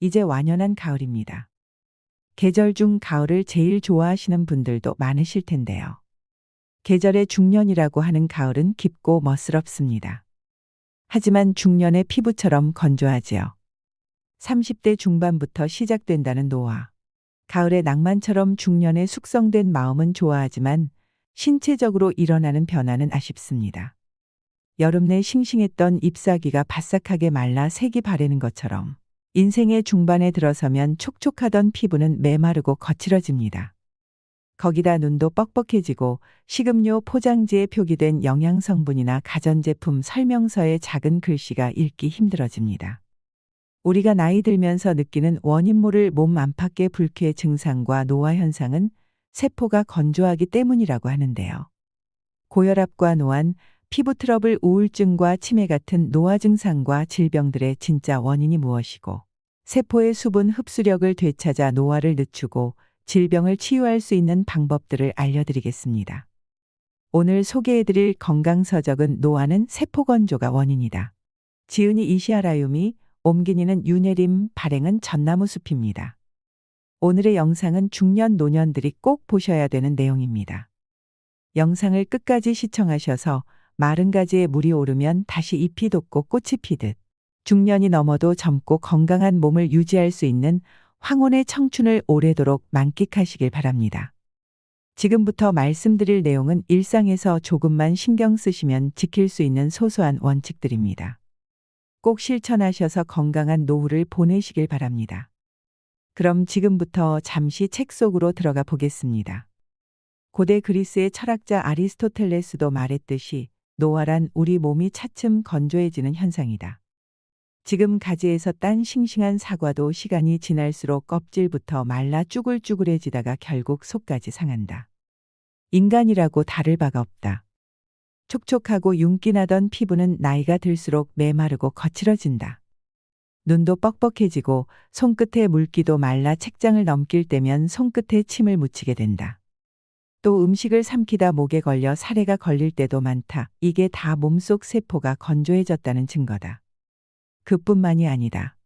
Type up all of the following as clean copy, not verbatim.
이제 완연한 가을입니다. 계절 중 가을을 제일 좋아하시는 분들도 많으실 텐데요. 계절의 중년이라고 하는 가을은 깊고 멋스럽습니다. 하지만 중년의 피부처럼 건조하지요. 30대 중반부터 시작된다는 노화. 가을의 낭만처럼 중년의 숙성된 마음은 좋아하지만 신체적으로 일어나는 변화는 아쉽습니다. 여름 내 싱싱했던 잎사귀가 바싹하게 말라 색이 바래는 것처럼 인생의 중반에 들어서면 촉촉하던 피부는 메마르고 거칠어집니다. 거기다 눈도 뻑뻑해지고 식음료 포장지에 표기된 영양성분이나 가전제품 설명서의 작은 글씨가 읽기 힘들어집니다. 우리가 나이 들면서 느끼는 원인 모를 몸 안팎의 불쾌 증상과 노화 현상은 세포가 건조하기 때문이라고 하는데요. 고혈압과 노안, 피부 트러블, 우울증과 치매 같은 노화 증상과 질병들의 진짜 원인이 무엇이고, 세포의 수분 흡수력을 되찾아 노화를 늦추고 질병을 치유할 수 있는 방법들을 알려드리겠습니다. 오늘 소개해드릴 건강서적은 노화는 세포 건조가 원인이다. 지은이 이시아라유미, 옴기니는 유네림, 발행은 전나무 숲입니다. 오늘의 영상은 중년 노년들이 꼭 보셔야 되는 내용입니다. 영상을 끝까지 시청하셔서 마른 가지에 물이 오르면 다시 잎이 돋고 꽃이 피듯 중년이 넘어도 젊고 건강한 몸을 유지할 수 있는 황혼의 청춘을 오래도록 만끽하시길 바랍니다. 지금부터 말씀드릴 내용은 일상에서 조금만 신경 쓰시면 지킬 수 있는 소소한 원칙들입니다. 꼭 실천하셔서 건강한 노후를 보내시길 바랍니다. 그럼 지금부터 잠시 책 속으로 들어가 보겠습니다. 고대 그리스의 철학자 아리스토텔레스도 말했듯이 노화란 우리 몸이 차츰 건조해지는 현상이다. 지금 가지에서 딴 싱싱한 사과도 시간이 지날수록 껍질부터 말라 쭈글쭈글해지다가 결국 속까지 상한다. 인간이라고 다를 바가 없다. 촉촉하고 윤기나던 피부는 나이가 들수록 메마르고 거칠어진다. 눈도 뻑뻑해지고 손끝에 물기도 말라 책장을 넘길 때면 손끝에 침을 묻히게 된다. 또 음식을 삼키다 목에 걸려 사레가 걸릴 때도 많다. 이게 다 몸속 세포가 건조해졌다는 증거다. 그뿐만이 아니다.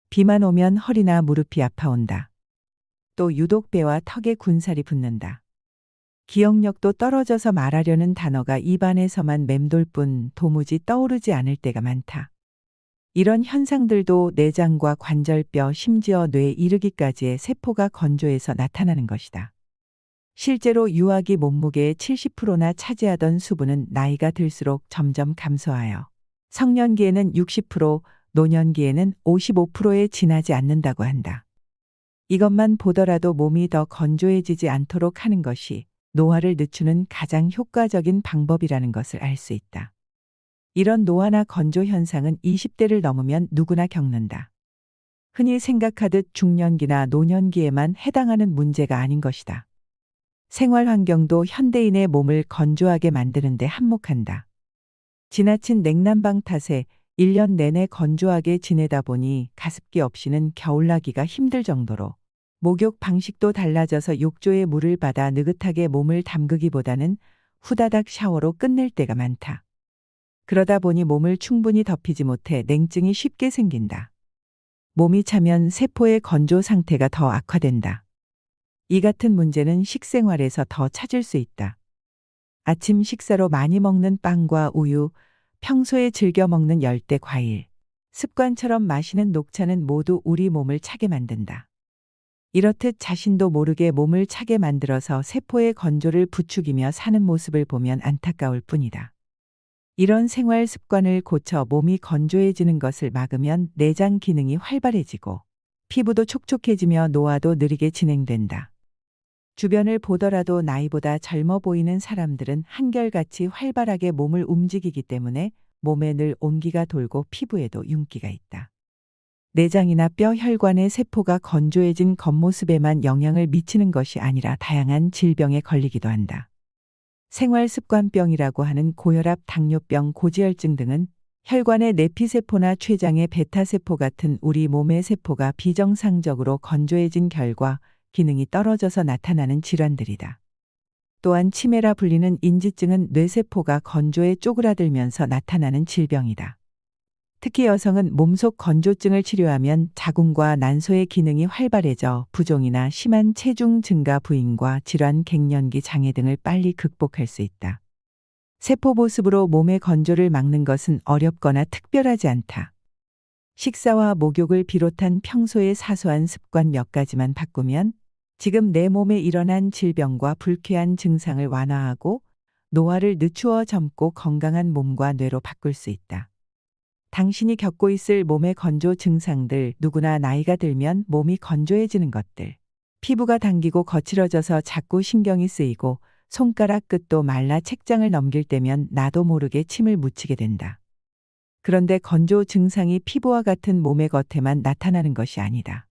비만 오면 허리나 무릎이 아파온다. 또 유독 배와 턱에 군살이 붙는다. 기억력도 떨어져서 말하려는 단어가 입안에서만 맴돌 뿐 도무지 떠오르지 않을 때가 많다. 이런 현상들도 내장과 관절뼈, 심지어 뇌에 이르기까지의 세포가 건조해서 나타나는 것이다. 실제로 유아기 몸무게의 70%나 차지하던 수분은 나이가 들수록 점점 감소하여 성년기에는 60%, 노년기에는 55%에 지나지 않는다고 한다. 이것만 보더라도 몸이 더 건조해지지 않도록 하는 것이 노화를 늦추는 가장 효과적인 방법이라는 것을 알 수 있다. 이런 노화나 건조 현상은 20대를 넘으면 누구나 겪는다. 흔히 생각하듯 중년기나 노년기에만 해당하는 문제가 아닌 것이다. 생활 환경도 현대인의 몸을 건조하게 만드는 데 한몫한다. 지나친 냉난방 탓에 1년 내내 건조하게 지내다 보니 가습기 없이는 겨울나기가 힘들 정도로 목욕 방식도 달라져서 욕조에 물을 받아 느긋하게 몸을 담그기보다는 후다닥 샤워로 끝낼 때가 많다. 그러다 보니 몸을 충분히 덮이지 못해 냉증이 쉽게 생긴다. 몸이 차면 세포의 건조 상태가 더 악화된다. 이 같은 문제는 식생활에서 더 찾을 수 있다. 아침 식사로 많이 먹는 빵과 우유, 평소에 즐겨 먹는 열대 과일, 습관처럼 마시는 녹차는 모두 우리 몸을 차게 만든다. 이렇듯 자신도 모르게 몸을 차게 만들어서 세포의 건조를 부추기며 사는 모습을 보면 안타까울 뿐이다. 이런 생활 습관을 고쳐 몸이 건조해지는 것을 막으면 내장 기능이 활발해지고 피부도 촉촉해지며 노화도 느리게 진행된다. 주변을 보더라도 나이보다 젊어 보이는 사람들은 한결같이 활발하게 몸을 움직이기 때문에 몸에 늘 온기가 돌고 피부에도 윤기가 있다. 내장이나 뼈, 혈관의 세포가 건조해진 겉모습에만 영향을 미치는 것이 아니라 다양한 질병에 걸리기도 한다. 생활습관병이라고 하는 고혈압, 당뇨병, 고지혈증 등은 혈관의 내피세포나 췌장의 베타세포 같은 우리 몸의 세포가 비정상적으로 건조해진 결과 기능이 떨어져서 나타나는 질환들이다. 또한 치매라 불리는 인지증은 뇌세포가 건조해 쪼그라들면서 나타나는 질병이다. 특히 여성은 몸속 건조증을 치료하면 자궁과 난소의 기능이 활발해져 부종이나 심한 체중 증가 부인과 질환 갱년기 장애 등을 빨리 극복할 수 있다. 세포 보습으로 몸의 건조를 막는 것은 어렵거나 특별하지 않다. 식사와 목욕을 비롯한 평소의 사소한 습관 몇 가지만 바꾸면 지금 내 몸에 일어난 질병과 불쾌한 증상을 완화하고 노화를 늦추어 젊고 건강한 몸과 뇌로 바꿀 수 있다. 당신이 겪고 있을 몸의 건조 증상들, 누구나 나이가 들면 몸이 건조해지는 것들. 피부가 당기고 거칠어져서 자꾸 신경이 쓰이고 손가락 끝도 말라 책장을 넘길 때면 나도 모르게 침을 묻히게 된다. 그런데 건조 증상이 피부와 같은 몸의 겉에만 나타나는 것이 아니다.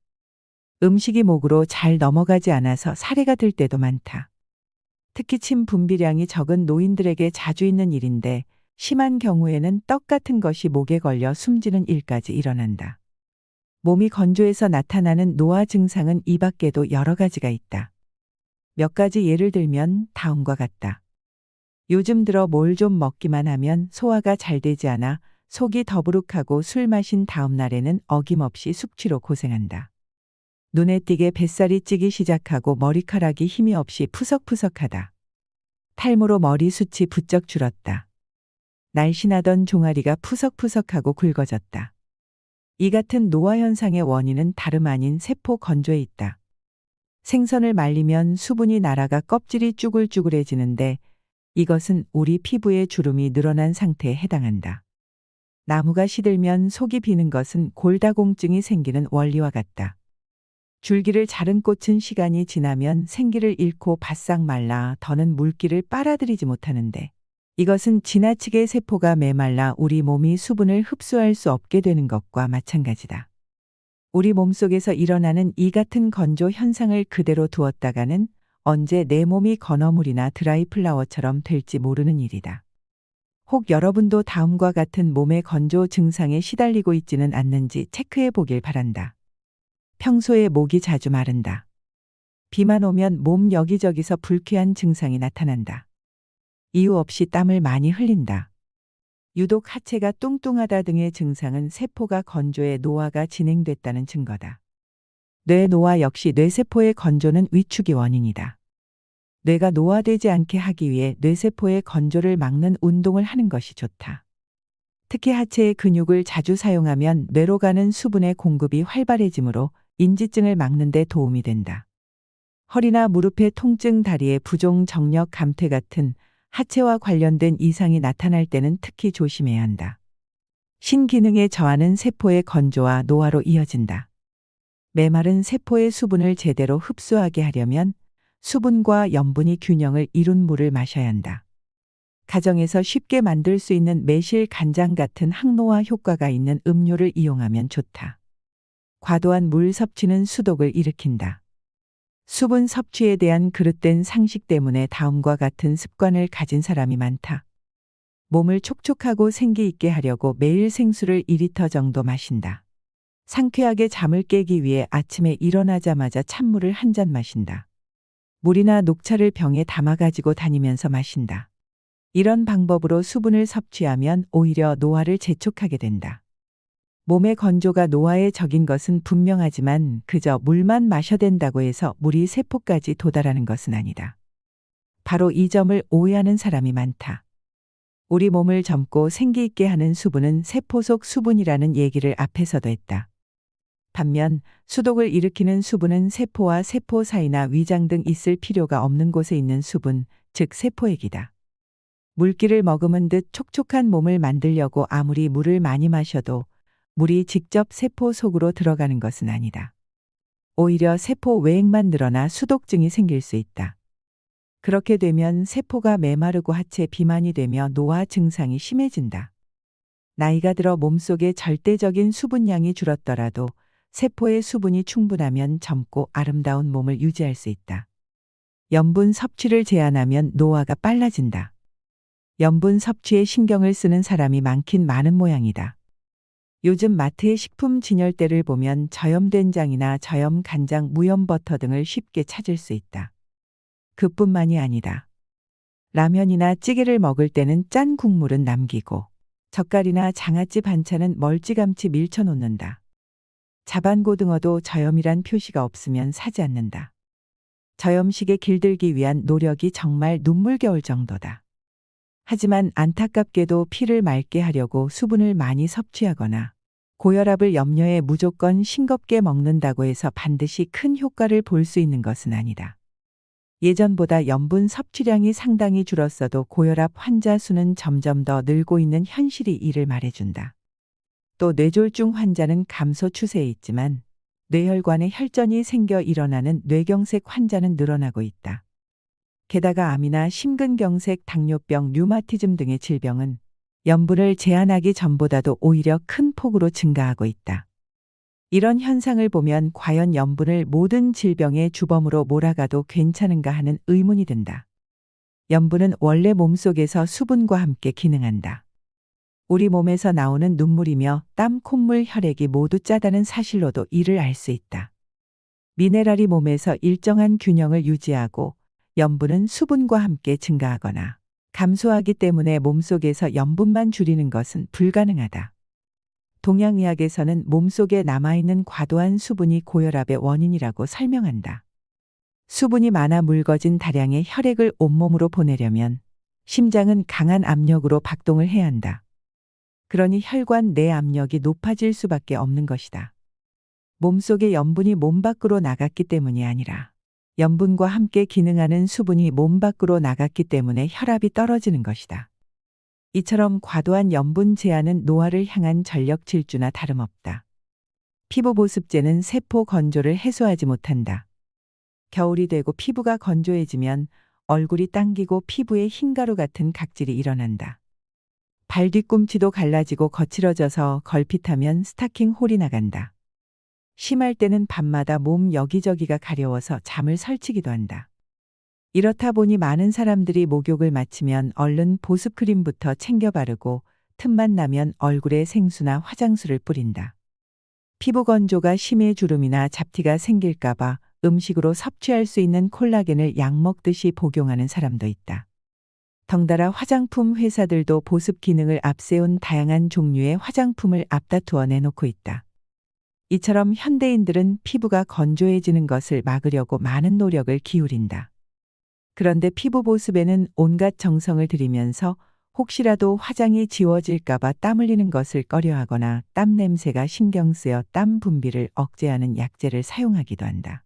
음식이 목으로 잘 넘어가지 않아서 사례가 들 때도 많다. 특히 침 분비량이 적은 노인들에게 자주 있는 일인데 심한 경우에는 떡 같은 것이 목에 걸려 숨지는 일까지 일어난다. 몸이 건조해서 나타나는 노화 증상은 이 밖에도 여러 가지가 있다. 몇 가지 예를 들면 다음과 같다. 요즘 들어 뭘 좀 먹기만 하면 소화가 잘 되지 않아 속이 더부룩하고 술 마신 다음 날에는 어김없이 숙취로 고생한다. 눈에 띄게 뱃살이 찌기 시작하고 머리카락이 힘이 없이 푸석푸석하다. 탈모로 머리숱이 부쩍 줄었다. 날씬하던 종아리가 푸석푸석하고 굵어졌다. 이 같은 노화 현상의 원인은 다름 아닌 세포 건조에 있다. 생선을 말리면 수분이 날아가 껍질이 쭈글쭈글해지는데 이것은 우리 피부의 주름이 늘어난 상태에 해당한다. 나무가 시들면 속이 비는 것은 골다공증이 생기는 원리와 같다. 줄기를 자른 꽃은 시간이 지나면 생기를 잃고 바싹 말라 더는 물기를 빨아들이지 못하는데 이것은 지나치게 세포가 메말라 우리 몸이 수분을 흡수할 수 없게 되는 것과 마찬가지다. 우리 몸속에서 일어나는 이 같은 건조 현상을 그대로 두었다가는 언제 내 몸이 건어물이나 드라이 플라워처럼 될지 모르는 일이다. 혹 여러분도 다음과 같은 몸의 건조 증상에 시달리고 있지는 않는지 체크해 보길 바란다. 평소에 목이 자주 마른다. 비만 오면 몸 여기저기서 불쾌한 증상이 나타난다. 이유 없이 땀을 많이 흘린다. 유독 하체가 뚱뚱하다 등의 증상은 세포가 건조해 노화가 진행됐다는 증거다. 뇌 노화 역시 뇌세포의 건조는 위축이 원인이다. 뇌가 노화되지 않게 하기 위해 뇌세포의 건조를 막는 운동을 하는 것이 좋다. 특히 하체의 근육을 자주 사용하면 뇌로 가는 수분의 공급이 활발해지므로 인지증을 막는 데 도움이 된다. 허리나 무릎의 통증, 다리의 부종, 정력, 감퇴 같은 하체와 관련된 이상이 나타날 때는 특히 조심해야 한다. 신기능의 저하는 세포의 건조와 노화로 이어진다. 메마른 세포의 수분을 제대로 흡수하게 하려면 수분과 염분이 균형을 이룬 물을 마셔야 한다. 가정에서 쉽게 만들 수 있는 매실, 간장 같은 항노화 효과가 있는 음료를 이용하면 좋다. 과도한 물 섭취는 수독을 일으킨다. 수분 섭취에 대한 그릇된 상식 때문에 다음과 같은 습관을 가진 사람이 많다. 몸을 촉촉하고 생기 있게 하려고 매일 생수를 2리터 정도 마신다. 상쾌하게 잠을 깨기 위해 아침에 일어나자마자 찬물을 한 잔 마신다. 물이나 녹차를 병에 담아 가지고 다니면서 마신다. 이런 방법으로 수분을 섭취하면 오히려 노화를 재촉하게 된다. 몸의 건조가 노화에 적인 것은 분명하지만 그저 물만 마셔댄다고 해서 물이 세포까지 도달하는 것은 아니다. 바로 이 점을 오해하는 사람이 많다. 우리 몸을 젊고 생기 있게 하는 수분은 세포 속 수분이라는 얘기를 앞에서도 했다. 반면 수독을 일으키는 수분은 세포와 세포 사이나 위장 등 있을 필요가 없는 곳에 있는 수분, 즉 세포액이다. 물기를 머금은 듯 촉촉한 몸을 만들려고 아무리 물을 많이 마셔도 물이 직접 세포 속으로 들어가는 것은 아니다. 오히려 세포 외액만 늘어나 수독증이 생길 수 있다. 그렇게 되면 세포가 메마르고 하체 비만이 되며 노화 증상이 심해진다. 나이가 들어 몸속의 절대적인 수분량이 줄었더라도 세포의 수분이 충분하면 젊고 아름다운 몸을 유지할 수 있다. 염분 섭취를 제한하면 노화가 빨라진다. 염분 섭취에 신경을 쓰는 사람이 많긴 많은 모양이다. 요즘 마트의 식품 진열대를 보면 저염 된장이나 저염 간장, 무염 버터 등을 쉽게 찾을 수 있다. 그뿐만이 아니다. 라면이나 찌개를 먹을 때는 짠 국물은 남기고 젓갈이나 장아찌 반찬은 멀찌감치 밀쳐놓는다. 자반고등어도 저염이란 표시가 없으면 사지 않는다. 저염식에 길들기 위한 노력이 정말 눈물겨울 정도다. 하지만 안타깝게도 피를 맑게 하려고 수분을 많이 섭취하거나 고혈압을 염려해 무조건 싱겁게 먹는다고 해서 반드시 큰 효과를 볼 수 있는 것은 아니다. 예전보다 염분 섭취량이 상당히 줄었어도 고혈압 환자 수는 점점 더 늘고 있는 현실이 이를 말해준다. 또 뇌졸중 환자는 감소 추세에 있지만 뇌혈관에 혈전이 생겨 일어나는 뇌경색 환자는 늘어나고 있다. 게다가 암이나 심근경색, 당뇨병, 류마티즘 등의 질병은 염분을 제한하기 전보다도 오히려 큰 폭으로 증가하고 있다. 이런 현상을 보면 과연 염분을 모든 질병의 주범으로 몰아가도 괜찮은가 하는 의문이 든다. 염분은 원래 몸속에서 수분과 함께 기능한다. 우리 몸에서 나오는 눈물이며 땀, 콧물, 혈액이 모두 짜다는 사실로도 이를 알 수 있다. 미네랄이 몸에서 일정한 균형을 유지하고 염분은 수분과 함께 증가하거나 감소하기 때문에 몸속에서 염분만 줄이는 것은 불가능하다. 동양의학에서는 몸속에 남아있는 과도한 수분이 고혈압의 원인이라고 설명한다. 수분이 많아 묽어진 다량의 혈액을 온몸으로 보내려면 심장은 강한 압력으로 박동을 해야 한다. 그러니 혈관 내 압력이 높아질 수밖에 없는 것이다. 몸속의 염분이 몸 밖으로 나갔기 때문이 아니라 염분과 함께 기능하는 수분이 몸 밖으로 나갔기 때문에 혈압이 떨어지는 것이다. 이처럼 과도한 염분 제한은 노화를 향한 전력 질주나 다름없다. 피부 보습제는 세포 건조를 해소하지 못한다. 겨울이 되고 피부가 건조해지면 얼굴이 당기고 피부에 흰가루 같은 각질이 일어난다. 발 뒤꿈치도 갈라지고 거칠어져서 걸핏하면 스타킹 홀이 나간다. 심할 때는 밤마다 몸 여기저기가 가려워서 잠을 설치기도 한다. 이렇다 보니 많은 사람들이 목욕을 마치면 얼른 보습크림부터 챙겨 바르고 틈만 나면 얼굴에 생수나 화장수를 뿌린다. 피부 건조가 심해 주름이나 잡티가 생길까봐 음식으로 섭취할 수 있는 콜라겐을 약 먹듯이 복용하는 사람도 있다. 덩달아 화장품 회사들도 보습 기능을 앞세운 다양한 종류의 화장품을 앞다투어 내놓고 있다. 이처럼 현대인들은 피부가 건조해지는 것을 막으려고 많은 노력을 기울인다. 그런데 피부 보습에는 온갖 정성을 들이면서 혹시라도 화장이 지워질까봐 땀 흘리는 것을 꺼려하거나 땀 냄새가 신경 쓰여 땀 분비를 억제하는 약재를 사용하기도 한다.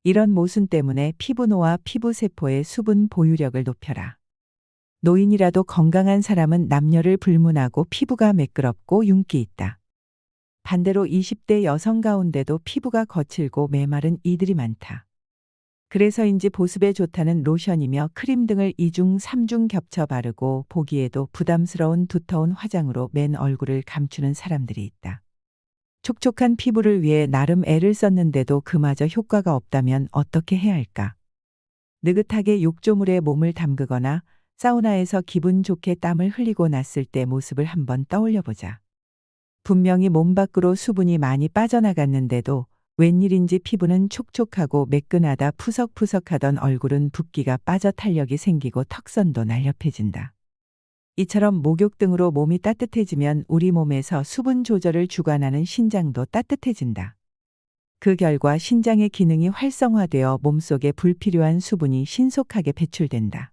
이런 모순 때문에 피부노화, 피부세포의 수분 보유력을 높여라. 노인이라도 건강한 사람은 남녀를 불문하고 피부가 매끄럽고 윤기 있다. 반대로 20대 여성 가운데도 피부가 거칠고 메마른 이들이 많다. 그래서인지 보습에 좋다는 로션이며 크림 등을 2중, 3중 겹쳐 바르고 보기에도 부담스러운 두터운 화장으로 맨 얼굴을 감추는 사람들이 있다. 촉촉한 피부를 위해 나름 애를 썼는데도 그마저 효과가 없다면 어떻게 해야 할까? 느긋하게 욕조물에 몸을 담그거나 사우나에서 기분 좋게 땀을 흘리고 났을 때 모습을 한번 떠올려 보자. 분명히 몸 밖으로 수분이 많이 빠져나갔는데도 웬일인지 피부는 촉촉하고 매끈하다 푸석푸석하던 얼굴은 붓기가 빠져 탄력이 생기고 턱선도 날렵해진다. 이처럼 목욕 등으로 몸이 따뜻해지면 우리 몸에서 수분 조절을 주관하는 신장도 따뜻해진다. 그 결과 신장의 기능이 활성화되어 몸속에 불필요한 수분이 신속하게 배출된다.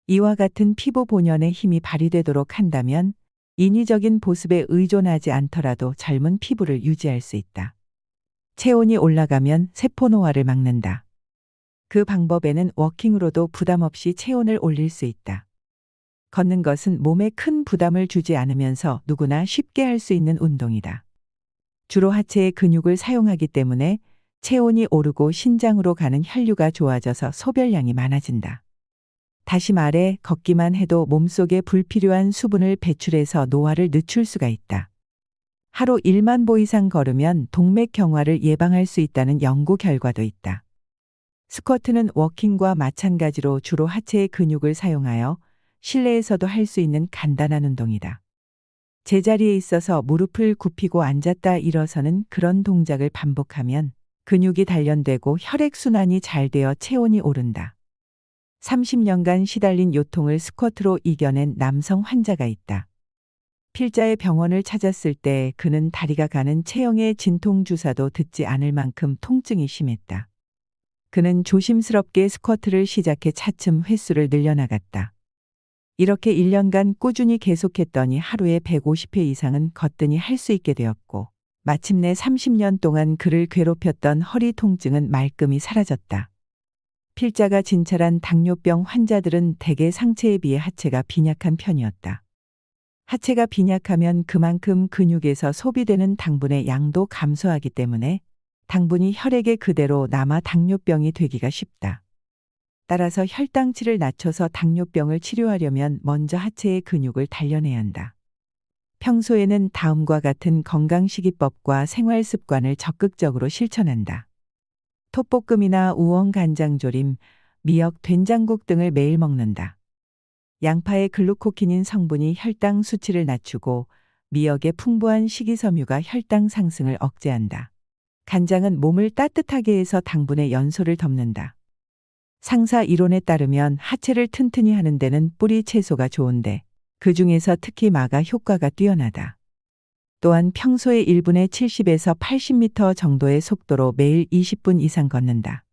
이와 같은 피부 본연의 힘이 발휘되도록 한다면 인위적인 보습에 의존하지 않더라도 젊은 피부를 유지할 수 있다. 체온이 올라가면 세포 노화를 막는다. 그 방법에는 워킹으로도 부담 없이 체온을 올릴 수 있다. 걷는 것은 몸에 큰 부담을 주지 않으면서 누구나 쉽게 할 수 있는 운동이다. 주로 하체의 근육을 사용하기 때문에 체온이 오르고 신장으로 가는 혈류가 좋아져서 소변량이 많아진다. 다시 말해 걷기만 해도 몸속에 불필요한 수분을 배출해서 노화를 늦출 수가 있다. 하루 1만 보 이상 걸으면 동맥경화를 예방할 수 있다는 연구 결과도 있다. 스쿼트는 워킹과 마찬가지로 주로 하체의 근육을 사용하여 실내에서도 할 수 있는 간단한 운동이다. 제자리에 있어서 무릎을 굽히고 앉았다 일어서는 그런 동작을 반복하면 근육이 단련되고 혈액순환이 잘 되어 체온이 오른다. 30년간 시달린 요통을 스쿼트로 이겨낸 남성 환자가 있다. 필자의 병원을 찾았을 때 그는 다리가 가는 체형의 진통 주사도 듣지 않을 만큼 통증이 심했다. 그는 조심스럽게 스쿼트를 시작해 차츰 횟수를 늘려나갔다. 이렇게 1년간 꾸준히 계속했더니 하루에 150회 이상은 거뜬히 할 수 있게 되었고, 마침내 30년 동안 그를 괴롭혔던 허리 통증은 말끔히 사라졌다. 필자가 진찰한 당뇨병 환자들은 대개 상체에 비해 하체가 빈약한 편이었다. 하체가 빈약하면 그만큼 근육에서 소비되는 당분의 양도 감소하기 때문에 당분이 혈액에 그대로 남아 당뇨병이 되기가 쉽다. 따라서 혈당치를 낮춰서 당뇨병을 치료하려면 먼저 하체의 근육을 단련해야 한다. 평소에는 다음과 같은 건강식이법과 생활습관을 적극적으로 실천한다. 톱볶음이나 우엉 간장조림, 미역 된장국 등을 매일 먹는다. 양파의 글루코키닌 성분이 혈당 수치를 낮추고 미역의 풍부한 식이섬유가 혈당 상승을 억제한다. 간장은 몸을 따뜻하게 해서 당분의 연소를 덮는다. 상사 이론에 따르면 하체를 튼튼히 하는 데는 뿌리 채소가 좋은데 그 중에서 특히 마가 효과가 뛰어나다. 또한 평소에 1분에 70에서 80m 정도의 속도로 매일 20분 이상 걷는다.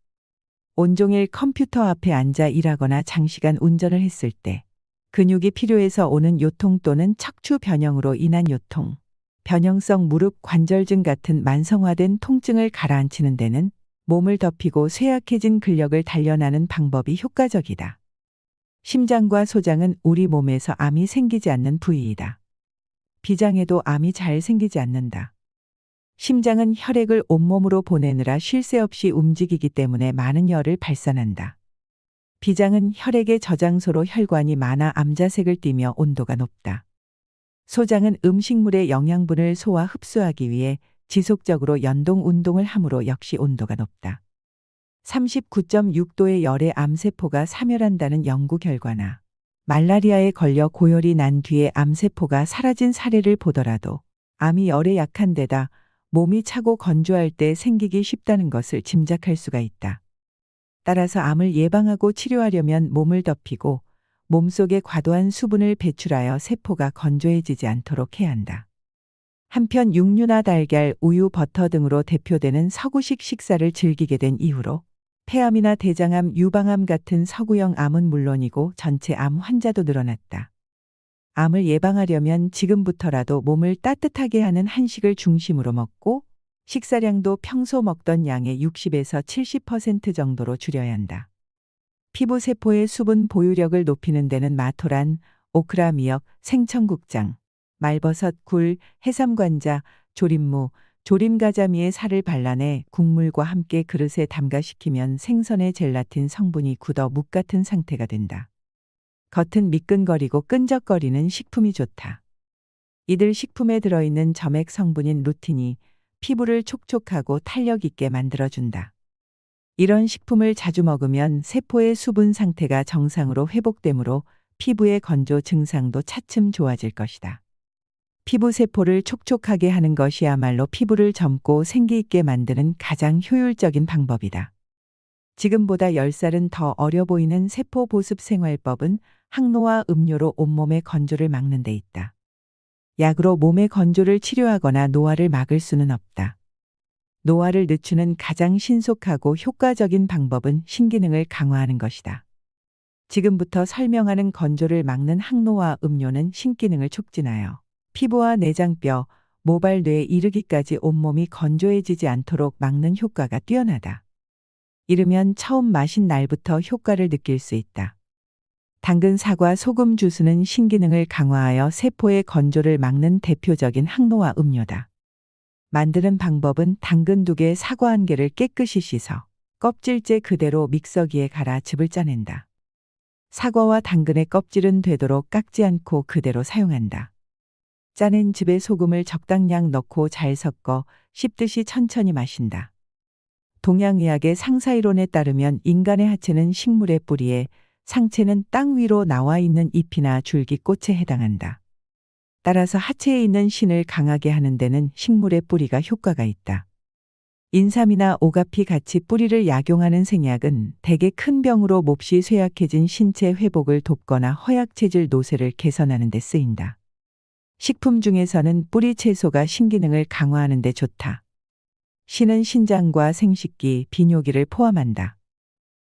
온종일 컴퓨터 앞에 앉아 일하거나 장시간 운전을 했을 때 근육이 필요해서 오는 요통 또는 척추 변형으로 인한 요통, 변형성 무릎 관절증 같은 만성화된 통증을 가라앉히는 데는 몸을 덮이고 쇠약해진 근력을 단련하는 방법이 효과적이다. 심장과 소장은 우리 몸에서 암이 생기지 않는 부위이다. 비장에도 암이 잘 생기지 않는다. 심장은 혈액을 온몸으로 보내느라 쉴 새 없이 움직이기 때문에 많은 열을 발산한다. 비장은 혈액의 저장소로 혈관이 많아 암자색을 띠며 온도가 높다. 소장은 음식물의 영양분을 소화 흡수하기 위해 지속적으로 연동 운동을 함으로 역시 온도가 높다. 39.6도의 열에 암세포가 사멸한다는 연구 결과나 말라리아에 걸려 고열이 난 뒤에 암세포가 사라진 사례를 보더라도 암이 열에 약한 데다 몸이 차고 건조할 때 생기기 쉽다는 것을 짐작할 수가 있다. 따라서 암을 예방하고 치료하려면 몸을 덮이고 몸속에 과도한 수분을 배출하여 세포가 건조해지지 않도록 해야 한다. 한편 육류나 달걀, 우유, 버터 등으로 대표되는 서구식 식사를 즐기게 된 이후로 폐암이나 대장암, 유방암 같은 서구형 암은 물론이고 전체 암 환자도 늘어났다. 암을 예방하려면 지금부터라도 몸을 따뜻하게 하는 한식을 중심으로 먹고 식사량도 평소 먹던 양의 60에서 70% 정도로 줄여야 한다. 피부세포의 수분 보유력을 높이는 데는 마토란, 오크라 미역, 생청국장, 말버섯, 굴, 해삼관자, 조림무, 조림가자미의 살을 발라내 국물과 함께 그릇에 담가식히면 생선의 젤라틴 성분이 굳어 묵 같은 상태가 된다. 겉은 미끈거리고 끈적거리는 식품이 좋다. 이들 식품에 들어있는 점액 성분인 루틴이 피부를 촉촉하고 탄력 있게 만들어준다. 이런 식품을 자주 먹으면 세포의 수분 상태가 정상으로 회복되므로 피부의 건조 증상도 차츰 좋아질 것이다. 피부 세포를 촉촉하게 하는 것이야말로 피부를 젊고 생기 있게 만드는 가장 효율적인 방법이다. 지금보다 10살은 더 어려 보이는 세포 보습 생활법은 항노화 음료로 온몸의 건조를 막는 데 있다. 약으로 몸의 건조를 치료하거나 노화를 막을 수는 없다. 노화를 늦추는 가장 신속하고 효과적인 방법은 신기능을 강화하는 것이다. 지금부터 설명하는 건조를 막는 항노화 음료는 신기능을 촉진하여 피부와 내장뼈, 모발 뇌에 이르기까지 온몸이 건조해지지 않도록 막는 효과가 뛰어나다. 이르면 처음 마신 날부터 효과를 느낄 수 있다. 당근, 사과, 소금 주스는 신기능을 강화하여 세포의 건조를 막는 대표적인 항노화 음료다. 만드는 방법은 당근 2개, 사과 1개를 깨끗이 씻어 껍질째 그대로 믹서기에 갈아 즙을 짜낸다. 사과와 당근의 껍질은 되도록 깎지 않고 그대로 사용한다. 짜낸 즙에 소금을 적당량 넣고 잘 섞어 씹듯이 천천히 마신다. 동양의학의 상사이론에 따르면 인간의 하체는 식물의 뿌리에, 상체는 땅 위로 나와 있는 잎이나 줄기, 꽃에 해당한다. 따라서 하체에 있는 신을 강하게 하는 데는 식물의 뿌리가 효과가 있다. 인삼이나 오가피 같이 뿌리를 약용하는 생약은 대개 큰 병으로 몹시 쇠약해진 신체 회복을 돕거나 허약체질 노쇠를 개선하는 데 쓰인다. 식품 중에서는 뿌리 채소가 신기능을 강화하는 데 좋다. 신은 신장과 생식기, 비뇨기를 포함한다.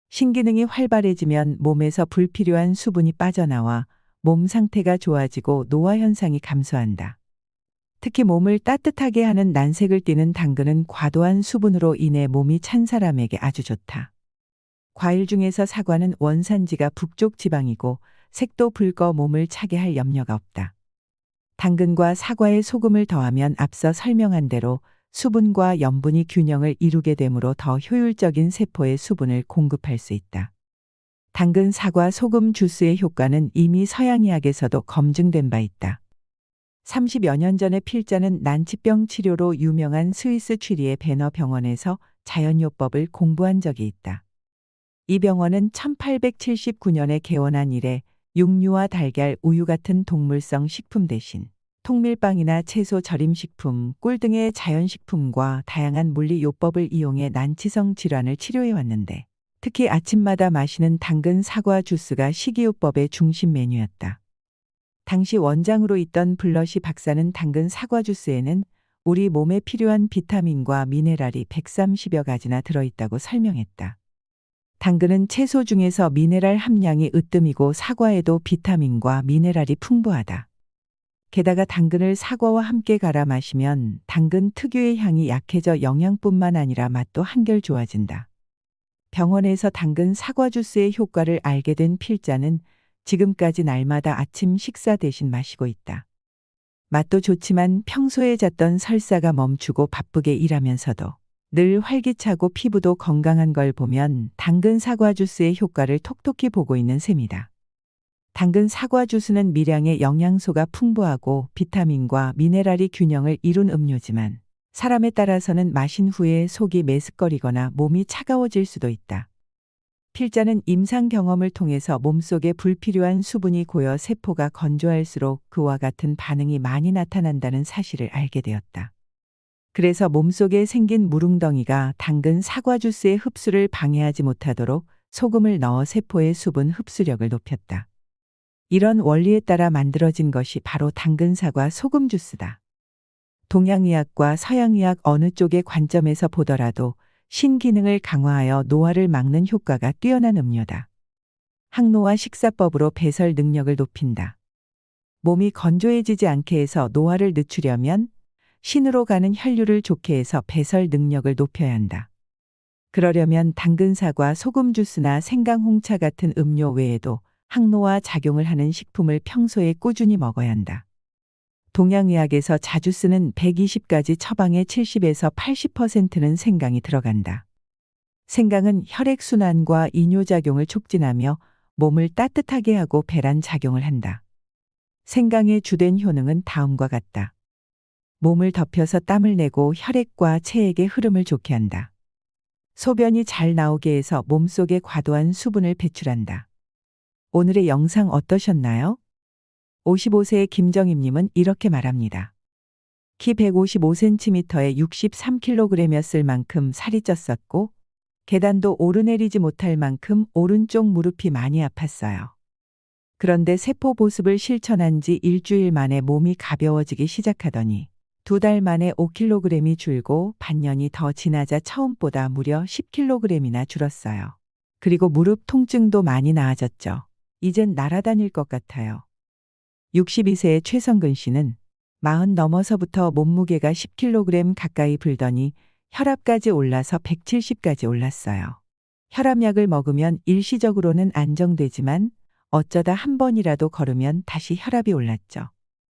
신기능이 활발해지면 몸에서 불필요한 수분이 빠져나와 몸 상태가 좋아지고 노화 현상이 감소한다. 특히 몸을 따뜻하게 하는 난색을 띠는 당근은 과도한 수분으로 인해 몸이 찬 사람에게 아주 좋다. 과일 중에서 사과는 원산지가 북쪽 지방이고 색도 붉어 몸을 차게 할 염려가 없다. 당근과 사과에 소금을 더하면 앞서 설명한 대로 수분과 염분이 균형을 이루게 되므로 더 효율적인 세포에 수분을 공급할 수 있다. 당근, 사과, 소금 주스의 효과는 이미 서양의학에서도 검증된 바 있다. 30여 년 전에 필자는 난치병 치료로 유명한 스위스 취리의 베너 병원에서 자연요법을 공부한 적이 있다. 이 병원은 1879년에 개원한 이래 육류와 달걀, 우유 같은 동물성 식품 대신 통밀빵이나 채소 절임식품, 꿀 등의 자연식품과 다양한 물리요법을 이용해 난치성 질환을 치료해 왔는데 특히 아침마다 마시는 당근 사과 주스가 식이요법의 중심 메뉴였다. 당시 원장으로 있던 블러시 박사는 당근 사과 주스에는 우리 몸에 필요한 비타민과 미네랄이 130여 가지나 들어있다고 설명했다. 당근은 채소 중에서 미네랄 함량이 으뜸이고 사과에도 비타민과 미네랄이 풍부하다. 게다가 당근을 사과와 함께 갈아 마시면 당근 특유의 향이 약해져 영양뿐만 아니라 맛도 한결 좋아진다. 병원에서 당근 사과 주스의 효과를 알게 된 필자는 지금까지 날마다 아침 식사 대신 마시고 있다. 맛도 좋지만 평소에 잤던 설사가 멈추고 바쁘게 일하면서도 늘 활기차고 피부도 건강한 걸 보면 당근 사과 주스의 효과를 톡톡히 보고 있는 셈이다. 당근 사과 주스는 미량의 영양소가 풍부하고 비타민과 미네랄이 균형을 이룬 음료지만 사람에 따라서는 마신 후에 속이 메스꺼리거나 몸이 차가워질 수도 있다. 필자는 임상 경험을 통해서 몸속에 불필요한 수분이 고여 세포가 건조할수록 그와 같은 반응이 많이 나타난다는 사실을 알게 되었다. 그래서 몸속에 생긴 무릉덩이가 당근 사과 주스의 흡수를 방해하지 못하도록 소금을 넣어 세포의 수분 흡수력을 높였다. 이런 원리에 따라 만들어진 것이 바로 당근 사과 소금 주스다. 동양의학과 서양의학 어느 쪽의 관점에서 보더라도 신기능을 강화하여 노화를 막는 효과가 뛰어난 음료다. 항노화 식사법으로 배설 능력을 높인다. 몸이 건조해지지 않게 해서 노화를 늦추려면 신으로 가는 혈류를 좋게 해서 배설 능력을 높여야 한다. 그러려면 당근 사과 소금 주스나 생강 홍차 같은 음료 외에도 항노화 작용을 하는 식품을 평소에 꾸준히 먹어야 한다. 동양의학에서 자주 쓰는 120가지 처방의 70에서 80%는 생강이 들어간다. 생강은 혈액순환과 이뇨작용을 촉진하며 몸을 따뜻하게 하고 배란 작용을 한다. 생강의 주된 효능은 다음과 같다. 몸을 덮여서 땀을 내고 혈액과 체액의 흐름을 좋게 한다. 소변이 잘 나오게 해서 몸속에 과도한 수분을 배출한다. 오늘의 영상 어떠셨나요? 55세의 김정임님은 이렇게 말합니다. 키 155cm에 63kg이었을 만큼 살이 쪘었고 계단도 오르내리지 못할 만큼 오른쪽 무릎이 많이 아팠어요. 그런데 세포 보습을 실천한 지 일주일 만에 몸이 가벼워지기 시작하더니 2달 만에 5kg이 줄고 반년이 더 지나자 처음보다 무려 10kg이나 줄었어요. 그리고 무릎 통증도 많이 나아졌죠. 이젠 날아다닐 것 같아요. 62세의 최성근 씨는 40 넘어서부터 몸무게가 10kg 가까이 불더니 혈압까지 올라서 170까지 올랐어요. 혈압약을 먹으면 일시적으로는 안정되지만 어쩌다 한 번이라도 걸으면 다시 혈압이 올랐죠.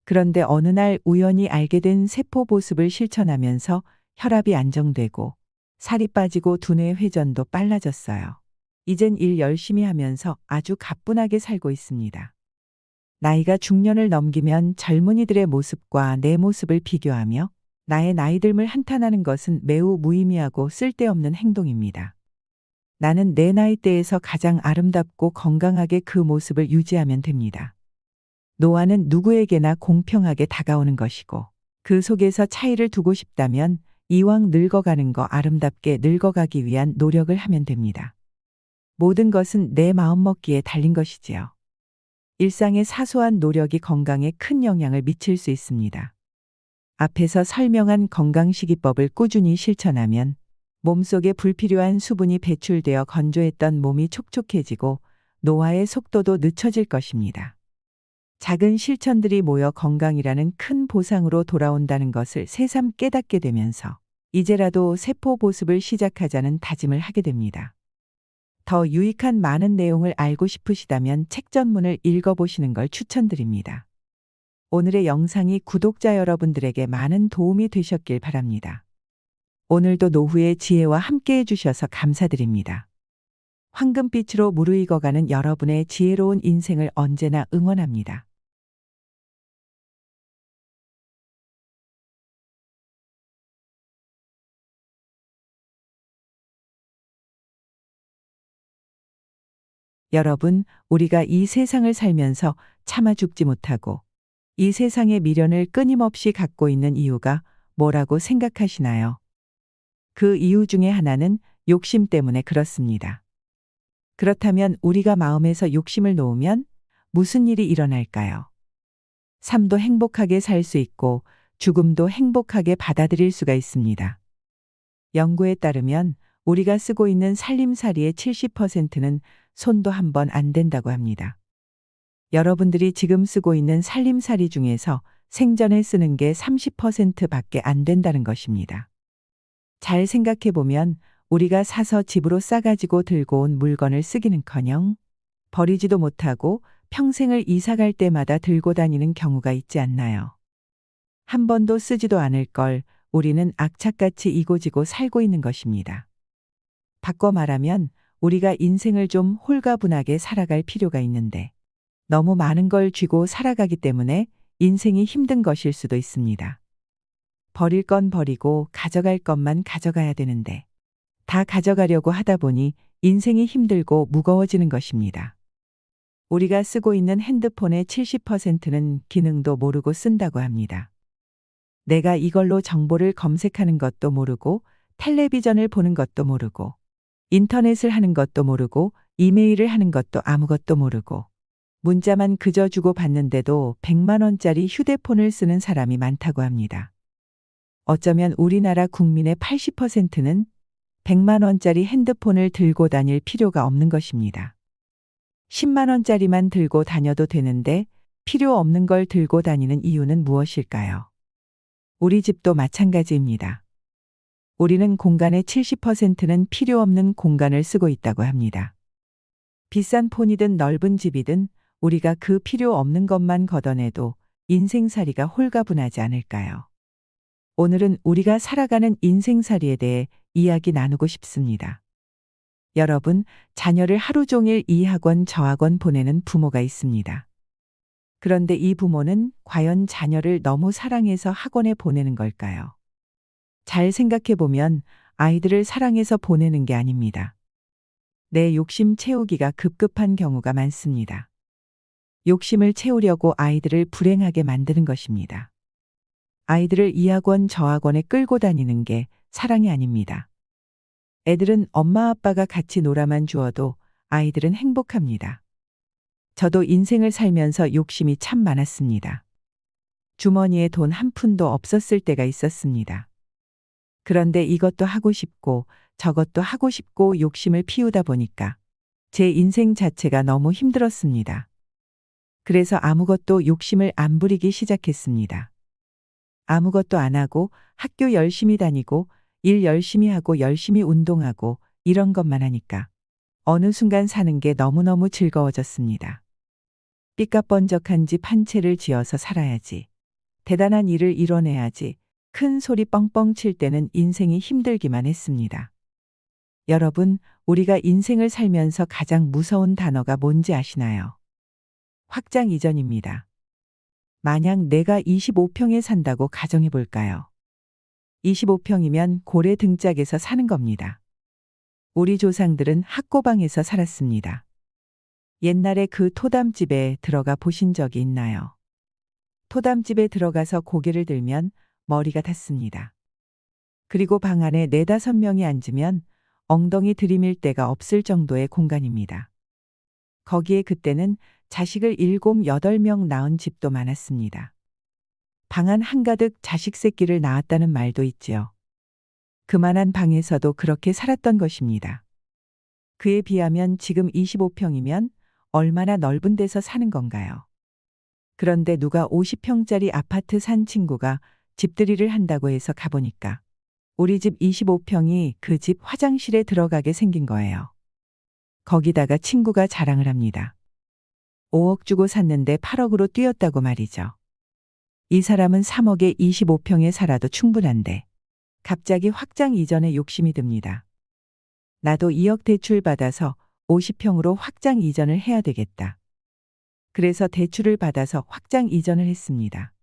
그런데 어느 날 우연히 알게 된 세포 보습을 실천하면서 혈압이 안정되고 살이 빠지고 두뇌 회전도 빨라졌어요. 이젠 일 열심히 하면서 아주 가뿐하게 살고 있습니다. 나이가 중년을 넘기면 젊은이들의 모습과 내 모습을 비교하며 나의 나이듦을 한탄하는 것은 매우 무의미하고 쓸데없는 행동입니다. 나는 내 나이대에서 가장 아름답고 건강하게 그 모습을 유지하면 됩니다. 노화는 누구에게나 공평하게 다가오는 것이고 그 속에서 차이를 두고 싶다면 이왕 늙어가는 거 아름답게 늙어가기 위한 노력을 하면 됩니다. 모든 것은 내 마음먹기에 달린 것이지요. 일상의 사소한 노력이 건강에 큰 영향을 미칠 수 있습니다. 앞에서 설명한 건강식이법을 꾸준히 실천하면 몸속에 불필요한 수분이 배출되어 건조했던 몸이 촉촉해지고 노화의 속도도 늦춰질 것입니다. 작은 실천들이 모여 건강이라는 큰 보상으로 돌아온다는 것을 새삼 깨닫게 되면서 이제라도 세포 보습을 시작하자는 다짐을 하게 됩니다. 더 유익한 많은 내용을 알고 싶으시다면 책 전문을 읽어보시는 걸 추천드립니다. 오늘의 영상이 구독자 여러분들에게 많은 도움이 되셨길 바랍니다. 오늘도 노후의 지혜와 함께 해주셔서 감사드립니다. 황금빛으로 무르익어가는 여러분의 지혜로운 인생을 언제나 응원합니다. 여러분, 우리가 이 세상을 살면서 차마 죽지 못하고 이 세상의 미련을 끊임없이 갖고 있는 이유가 뭐라고 생각하시나요? 그 이유 중에 하나는 욕심 때문에 그렇습니다. 그렇다면 우리가 마음에서 욕심을 놓으면 무슨 일이 일어날까요? 삶도 행복하게 살 수 있고 죽음도 행복하게 받아들일 수가 있습니다. 연구에 따르면 우리가 쓰고 있는 살림살이의 70%는 손도 한 번 안 댄다고 합니다. 여러분들이 지금 쓰고 있는 살림살이 중에서 생전에 쓰는 게 30%밖에 안 된다는 것입니다. 잘 생각해 보면 우리가 사서 집으로 싸가지고 들고 온 물건을 쓰기는커녕 버리지도 못하고 평생을 이사 갈 때마다 들고 다니는 경우가 있지 않나요? 한 번도 쓰지도 않을 걸 우리는 악착같이 이고지고 살고 있는 것입니다. 바꿔 말하면 우리가 인생을 좀 홀가분하게 살아갈 필요가 있는데 너무 많은 걸 쥐고 살아가기 때문에 인생이 힘든 것일 수도 있습니다. 버릴 건 버리고 가져갈 것만 가져가야 되는데 다 가져가려고 하다 보니 인생이 힘들고 무거워지는 것입니다. 우리가 쓰고 있는 핸드폰의 70%는 기능도 모르고 쓴다고 합니다. 내가 이걸로 정보를 검색하는 것도 모르고 텔레비전을 보는 것도 모르고 인터넷을 하는 것도 모르고 이메일을 하는 것도 아무것도 모르고 문자만 그저 주고 받는데도 100만 원짜리 휴대폰을 쓰는 사람이 많다고 합니다. 어쩌면 우리나라 국민의 80%는 100만 원짜리 핸드폰을 들고 다닐 필요가 없는 것입니다. 10만 원짜리만 들고 다녀도 되는데 필요 없는 걸 들고 다니는 이유는 무엇일까요? 우리 집도 마찬가지입니다. 우리는 공간의 70%는 필요 없는 공간을 쓰고 있다고 합니다. 비싼 폰이든 넓은 집이든 우리가 그 필요 없는 것만 걷어내도 인생살이가 홀가분하지 않을까요? 오늘은 우리가 살아가는 인생살이에 대해 이야기 나누고 싶습니다. 여러분, 자녀를 하루 종일 이 학원 저 학원 보내는 부모가 있습니다. 그런데 이 부모는 과연 자녀를 너무 사랑해서 학원에 보내는 걸까요? 잘 생각해 보면 아이들을 사랑해서 보내는 게 아닙니다. 내 욕심 채우기가 급급한 경우가 많습니다. 욕심을 채우려고 아이들을 불행하게 만드는 것입니다. 아이들을 이 학원 저 학원에 끌고 다니는 게 사랑이 아닙니다. 애들은 엄마 아빠가 같이 놀아만 주어도 아이들은 행복합니다. 저도 인생을 살면서 욕심이 참 많았습니다. 주머니에 돈 한 푼도 없었을 때가 있었습니다. 그런데 이것도 하고 싶고 저것도 하고 싶고 욕심을 피우다 보니까 제 인생 자체가 너무 힘들었습니다. 그래서 아무것도 욕심을 안 부리기 시작했습니다. 아무것도 안 하고 학교 열심히 다니고 일 열심히 하고 열심히 운동하고 이런 것만 하니까 어느 순간 사는 게 너무너무 즐거워졌습니다. 삐까번쩍한 집 한 채를 지어서 살아야지. 대단한 일을 이뤄내야지. 큰 소리 뻥뻥 칠 때는 인생이 힘들기만 했습니다. 여러분, 우리가 인생을 살면서 가장 무서운 단어가 뭔지 아시나요? 확장 이전입니다. 만약 내가 25평에 산다고 가정해 볼까요? 25평이면 고래 등짝에서 사는 겁니다. 우리 조상들은 학고방에서 살았습니다. 옛날에 그 토담집에 들어가 보신 적이 있나요? 토담집에 들어가서 고개를 들면 머리가 닿습니다. 그리고 방 안에 4~5명이 앉으면 엉덩이 들이밀 데가 없을 정도의 공간입니다. 거기에 그때는 자식을 7, 8명 낳은 집도 많았습니다. 방 안 한가득 자식 새끼를 낳았다는 말도 있지요. 그만한 방에서도 그렇게 살았던 것입니다. 그에 비하면 지금 25평이면 얼마나 넓은 데서 사는 건가요? 그런데 누가 50평짜리 아파트 산 친구가 집들이를 한다고 해서 가보니까 우리 집 25평이 그 집 화장실에 들어가게 생긴 거예요. 거기다가 친구가 자랑을 합니다. 5억 주고 샀는데 8억으로 뛰었다고 말이죠. 이 사람은 3억에 25평에 살아도 충분한데 갑자기 확장 이전에 욕심이 듭니다. 나도 2억 대출 받아서 50평으로 확장 이전을 해야 되겠다. 그래서 대출을 받아서 확장 이전을 했습니다.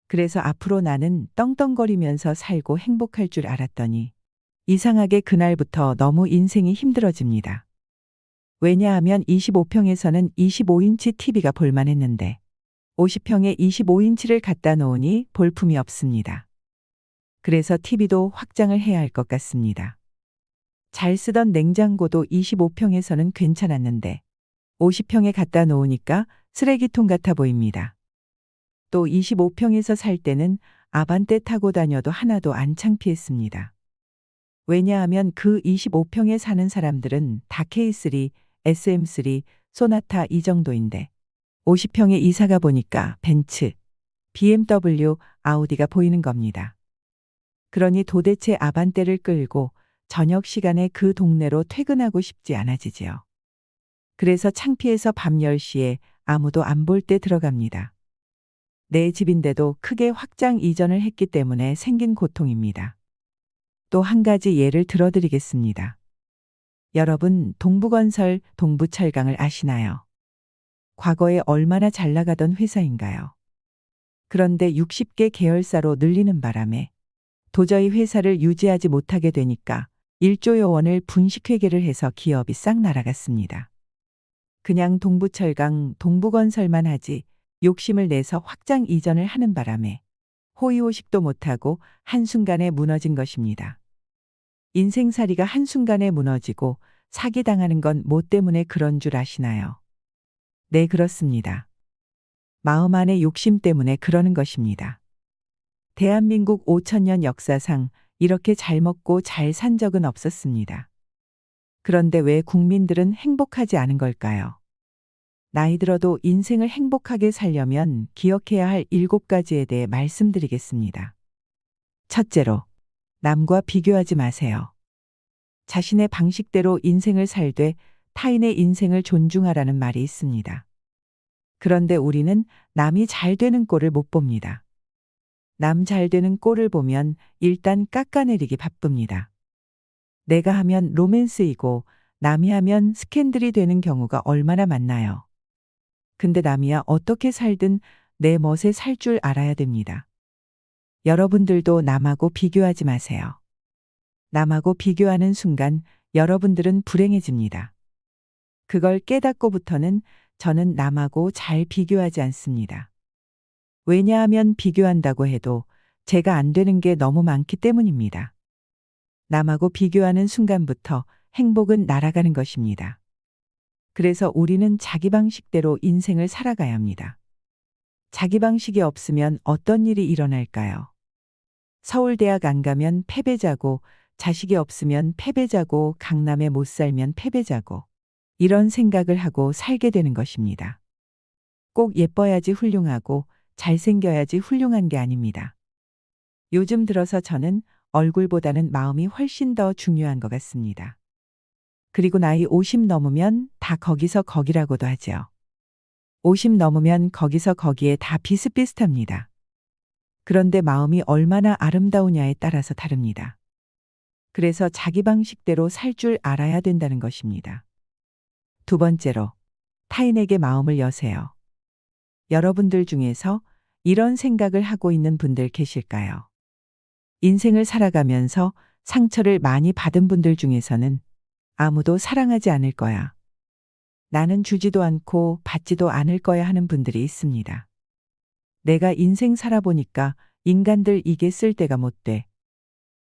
그래서 앞으로 나는 떵떵거리면서 살고 행복할 줄 알았더니 이상하게 그날부터 너무 인생이 힘들어집니다. 왜냐하면 25평에서는 25인치 TV가 볼만했는데 50평에 25인치를 갖다 놓으니 볼품이 없습니다. 그래서 TV도 확장을 해야 할 것 같습니다. 잘 쓰던 냉장고도 25평에서는 괜찮았는데 50평에 갖다 놓으니까 쓰레기통 같아 보입니다. 또 25평에서 살 때는 아반떼 타고 다녀도 하나도 안 창피했습니다. 왜냐하면 그 25평에 사는 사람들은 다 K3, SM3, 소나타 이 정도인데 50평에 이사가 보니까 벤츠, BMW, 아우디가 보이는 겁니다. 그러니 도대체 아반떼를 끌고 저녁 시간에 그 동네로 퇴근하고 싶지 않아지지요. 그래서 창피해서 밤 10시에 아무도 안 볼 때 들어갑니다. 내 집인데도 크게 확장 이전을 했기 때문에 생긴 고통입니다. 또 한 가지 예를 들어드리겠습니다. 여러분, 동부건설, 동부철강을 아시나요? 과거에 얼마나 잘 나가던 회사인가요? 그런데 60개 계열사로 늘리는 바람에 도저히 회사를 유지하지 못하게 되니까 1조여 원을 분식회계를 해서 기업이 싹 날아갔습니다. 그냥 동부철강, 동부건설만 하지 욕심을 내서 확장 이전을 하는 바람에 호의호식도 못하고 한순간에 무너진 것입니다. 인생살이가 한순간에 무너지고 사기당하는 건 뭐 때문에 그런 줄 아시나요? 네, 그렇습니다. 마음 안의 욕심 때문에 그러는 것입니다. 대한민국 5천년 역사상 이렇게 잘 먹고 잘 산 적은 없었습니다. 그런데 왜 국민들은 행복하지 않은 걸까요? 나이 들어도 인생을 행복하게 살려면 기억해야 할 7가지에 대해 말씀드리겠습니다. 첫째로, 남과 비교하지 마세요. 자신의 방식대로 인생을 살되 타인의 인생을 존중하라는 말이 있습니다. 그런데 우리는 남이 잘 되는 꼴을 못 봅니다. 남 잘 되는 꼴을 보면 일단 깎아내리기 바쁩니다. 내가 하면 로맨스이고 남이 하면 스캔들이 되는 경우가 얼마나 많나요? 근데 남이야 어떻게 살든 내 멋에 살 줄 알아야 됩니다. 여러분들도 남하고 비교하지 마세요. 남하고 비교하는 순간 여러분들은 불행해집니다. 그걸 깨닫고부터는 저는 남하고 잘 비교하지 않습니다. 왜냐하면 비교한다고 해도 제가 안 되는 게 너무 많기 때문입니다. 남하고 비교하는 순간부터 행복은 날아가는 것입니다. 그래서 우리는 자기 방식대로 인생을 살아가야 합니다. 자기 방식이 없으면 어떤 일이 일어날까요? 서울대학 안 가면 패배자고, 자식이 없으면 패배자고, 강남에 못 살면 패배자고, 이런 생각을 하고 살게 되는 것입니다. 꼭 예뻐야지 훌륭하고 잘생겨야지 훌륭한 게 아닙니다. 요즘 들어서 저는 얼굴보다는 마음이 훨씬 더 중요한 것 같습니다. 그리고 나이 50 넘으면 다 거기서 거기라고도 하죠. 50 넘으면 거기서 거기에 다 비슷비슷합니다. 그런데 마음이 얼마나 아름다우냐에 따라서 다릅니다. 그래서 자기 방식대로 살 줄 알아야 된다는 것입니다. 두 번째로, 타인에게 마음을 여세요. 여러분들 중에서 이런 생각을 하고 있는 분들 계실까요? 인생을 살아가면서 상처를 많이 받은 분들 중에서는 아무도 사랑하지 않을 거야. 나는 주지도 않고 받지도 않을 거야 하는 분들이 있습니다. 내가 인생 살아보니까 인간들 이게 쓸데가 못 돼.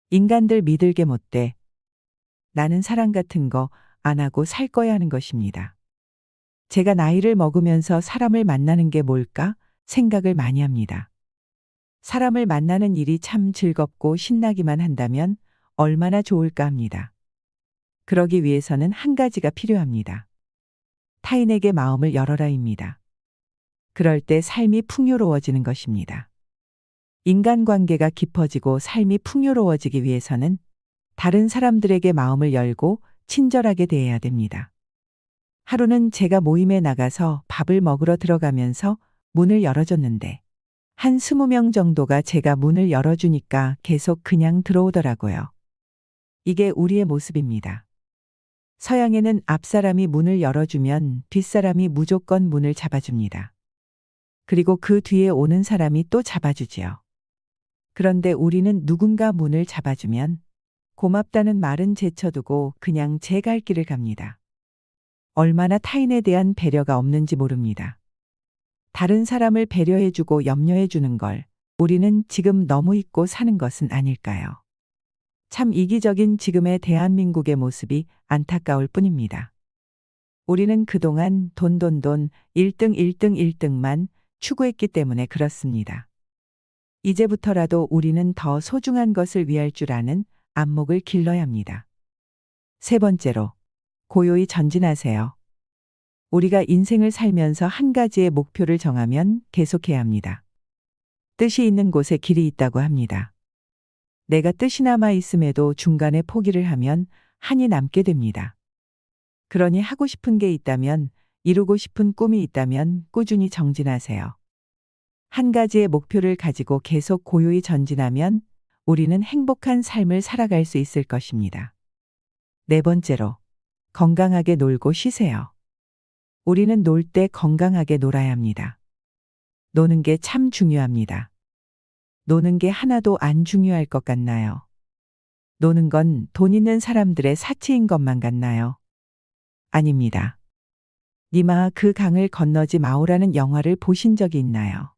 인간들 믿을게 못 돼. 나는 사랑 같은 거 안 하고 살 거야 하는 것입니다. 제가 나이를 먹으면서 사람을 만나는 게 뭘까 생각을 많이 합니다. 사람을 만나는 일이 참 즐겁고 신나기만 한다면 얼마나 좋을까 합니다. 그러기 위해서는 한 가지가 필요합니다. 타인에게 마음을 열어라입니다. 그럴 때 삶이 풍요로워지는 것입니다. 인간관계가 깊어지고 삶이 풍요로워지기 위해서는 다른 사람들에게 마음을 열고 친절하게 대해야 됩니다. 하루는 제가 모임에 나가서 밥을 먹으러 들어가면서 문을 열어줬는데 한 20명 정도가 제가 문을 열어주니까 계속 그냥 들어오더라고요. 이게 우리의 모습입니다. 서양에는 앞사람이 문을 열어주면 뒷사람이 무조건 문을 잡아줍니다. 그리고 그 뒤에 오는 사람이 또 잡아주지요. 그런데 우리는 누군가 문을 잡아주면 고맙다는 말은 제쳐두고 그냥 제 갈 길을 갑니다. 얼마나 타인에 대한 배려가 없는지 모릅니다. 다른 사람을 배려해주고 염려해주는 걸 우리는 지금 너무 잊고 사는 것은 아닐까요? 참 이기적인 지금의 대한민국의 모습이 안타까울 뿐입니다. 우리는 그동안 돈 1등 1등 1등만 추구했기 때문에 그렇습니다. 이제부터라도 우리는 더 소중한 것을 위할 줄 아는 안목을 길러야 합니다. 세 번째로, 고요히 전진하세요. 우리가 인생을 살면서 한 가지의 목표를 정하면 계속해야 합니다. 뜻이 있는 곳에 길이 있다고 합니다. 내가 뜻이 남아 있음에도 중간에 포기를 하면 한이 남게 됩니다. 그러니 하고 싶은 게 있다면, 이루고 싶은 꿈이 있다면 꾸준히 정진하세요. 한 가지의 목표를 가지고 계속 고요히 전진하면 우리는 행복한 삶을 살아갈 수 있을 것입니다. 네 번째로, 건강하게 놀고 쉬세요. 우리는 놀 때 건강하게 놀아야 합니다. 노는 게 참 중요합니다. 노는 게 하나도 안 중요할 것 같나요? 노는 건 돈 있는 사람들의 사치인 것만 같나요? 아닙니다. 니마 그 강을 건너지 마오라는 영화를 보신 적이 있나요?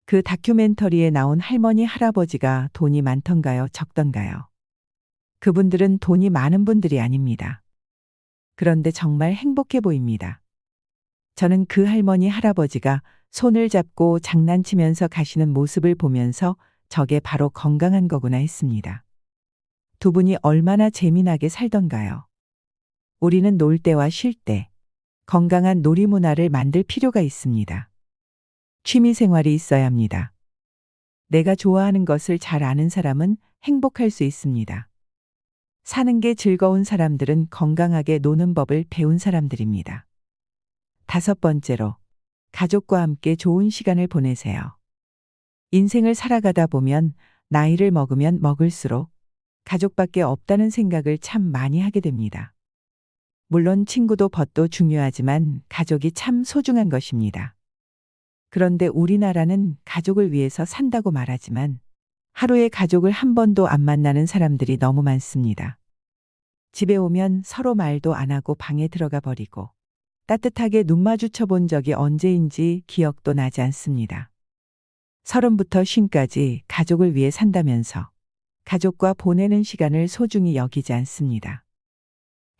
그 다큐멘터리에 나온 할머니 할아버지가 돈이 많던가요, 적던가요? 그분들은 돈이 많은 분들이 아닙니다. 그런데 정말 행복해 보입니다. 저는 그 할머니 할아버지가 손을 잡고 장난치면서 가시는 모습을 보면서 저게 바로 건강한 거구나 했습니다. 두 분이 얼마나 재미나게 살던가요? 우리는 놀 때와 쉴 때 건강한 놀이 문화를 만들 필요가 있습니다. 취미 생활이 있어야 합니다. 내가 좋아하는 것을 잘 아는 사람은 행복할 수 있습니다. 사는 게 즐거운 사람들은 건강하게 노는 법을 배운 사람들입니다. 다섯 번째로, 가족과 함께 좋은 시간을 보내세요. 인생을 살아가다 보면 나이를 먹으면 먹을수록 가족밖에 없다는 생각을 참 많이 하게 됩니다. 물론 친구도 벗도 중요하지만 가족이 참 소중한 것입니다. 그런데 우리나라는 가족을 위해서 산다고 말하지만 하루에 가족을 한 번도 안 만나는 사람들이 너무 많습니다. 집에 오면 서로 말도 안 하고 방에 들어가 버리고 따뜻하게 눈 마주쳐 본 적이 언제인지 기억도 나지 않습니다. 30부터 50까지 가족을 위해 산다면서 가족과 보내는 시간을 소중히 여기지 않습니다.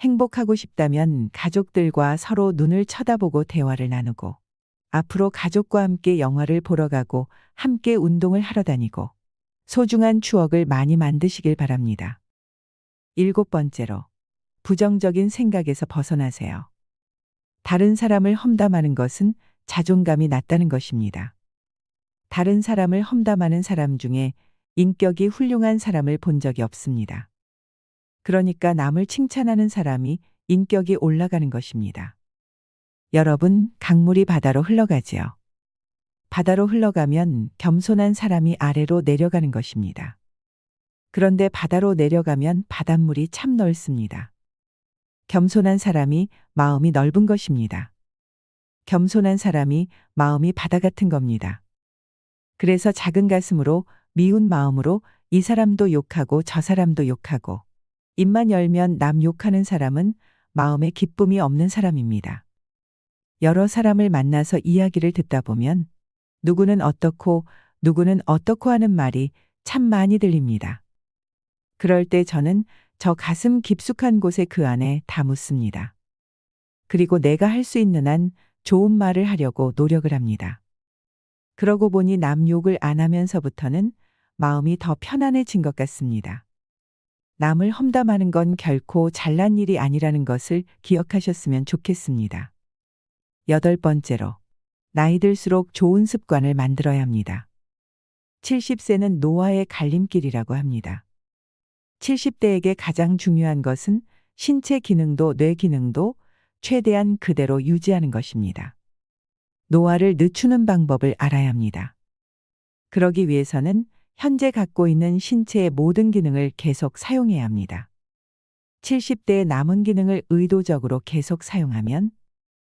행복하고 싶다면 가족들과 서로 눈을 쳐다보고 대화를 나누고 앞으로 가족과 함께 영화를 보러 가고 함께 운동을 하러 다니고 소중한 추억을 많이 만드시길 바랍니다. 일곱 번째로, 부정적인 생각에서 벗어나세요. 다른 사람을 험담하는 것은 자존감이 낮다는 것입니다. 다른 사람을 험담하는 사람 중에 인격이 훌륭한 사람을 본 적이 없습니다. 그러니까 남을 칭찬하는 사람이 인격이 올라가는 것입니다. 여러분, 강물이 바다로 흘러가지요. 바다로 흘러가면 겸손한 사람이 아래로 내려가는 것입니다. 그런데 바다로 내려가면 바닷물이 참 넓습니다. 겸손한 사람이 마음이 넓은 것입니다. 겸손한 사람이 마음이 바다 같은 겁니다. 그래서 작은 가슴으로 미운 마음으로 이 사람도 욕하고 저 사람도 욕하고 입만 열면 남 욕하는 사람은 마음에 기쁨이 없는 사람입니다. 여러 사람을 만나서 이야기를 듣다 보면 누구는 어떻고 누구는 어떻고 하는 말이 참 많이 들립니다. 그럴 때 저는 저 가슴 깊숙한 곳에 그 안에 다 묻습니다. 그리고 내가 할 수 있는 한 좋은 말을 하려고 노력을 합니다. 그러고 보니 남 욕을 안 하면서부터는 마음이 더 편안해진 것 같습니다. 남을 험담하는 건 결코 잘난 일이 아니라는 것을 기억하셨으면 좋겠습니다. 8번째로, 나이 들수록 좋은 습관을 만들어야 합니다. 70세는 노화의 갈림길이라고 합니다. 70대에게 가장 중요한 것은 신체 기능도 뇌 기능도 최대한 그대로 유지하는 것입니다. 노화를 늦추는 방법을 알아야 합니다. 그러기 위해서는 현재 갖고 있는 신체의 모든 기능을 계속 사용해야 합니다. 70대의 남은 기능을 의도적으로 계속 사용하면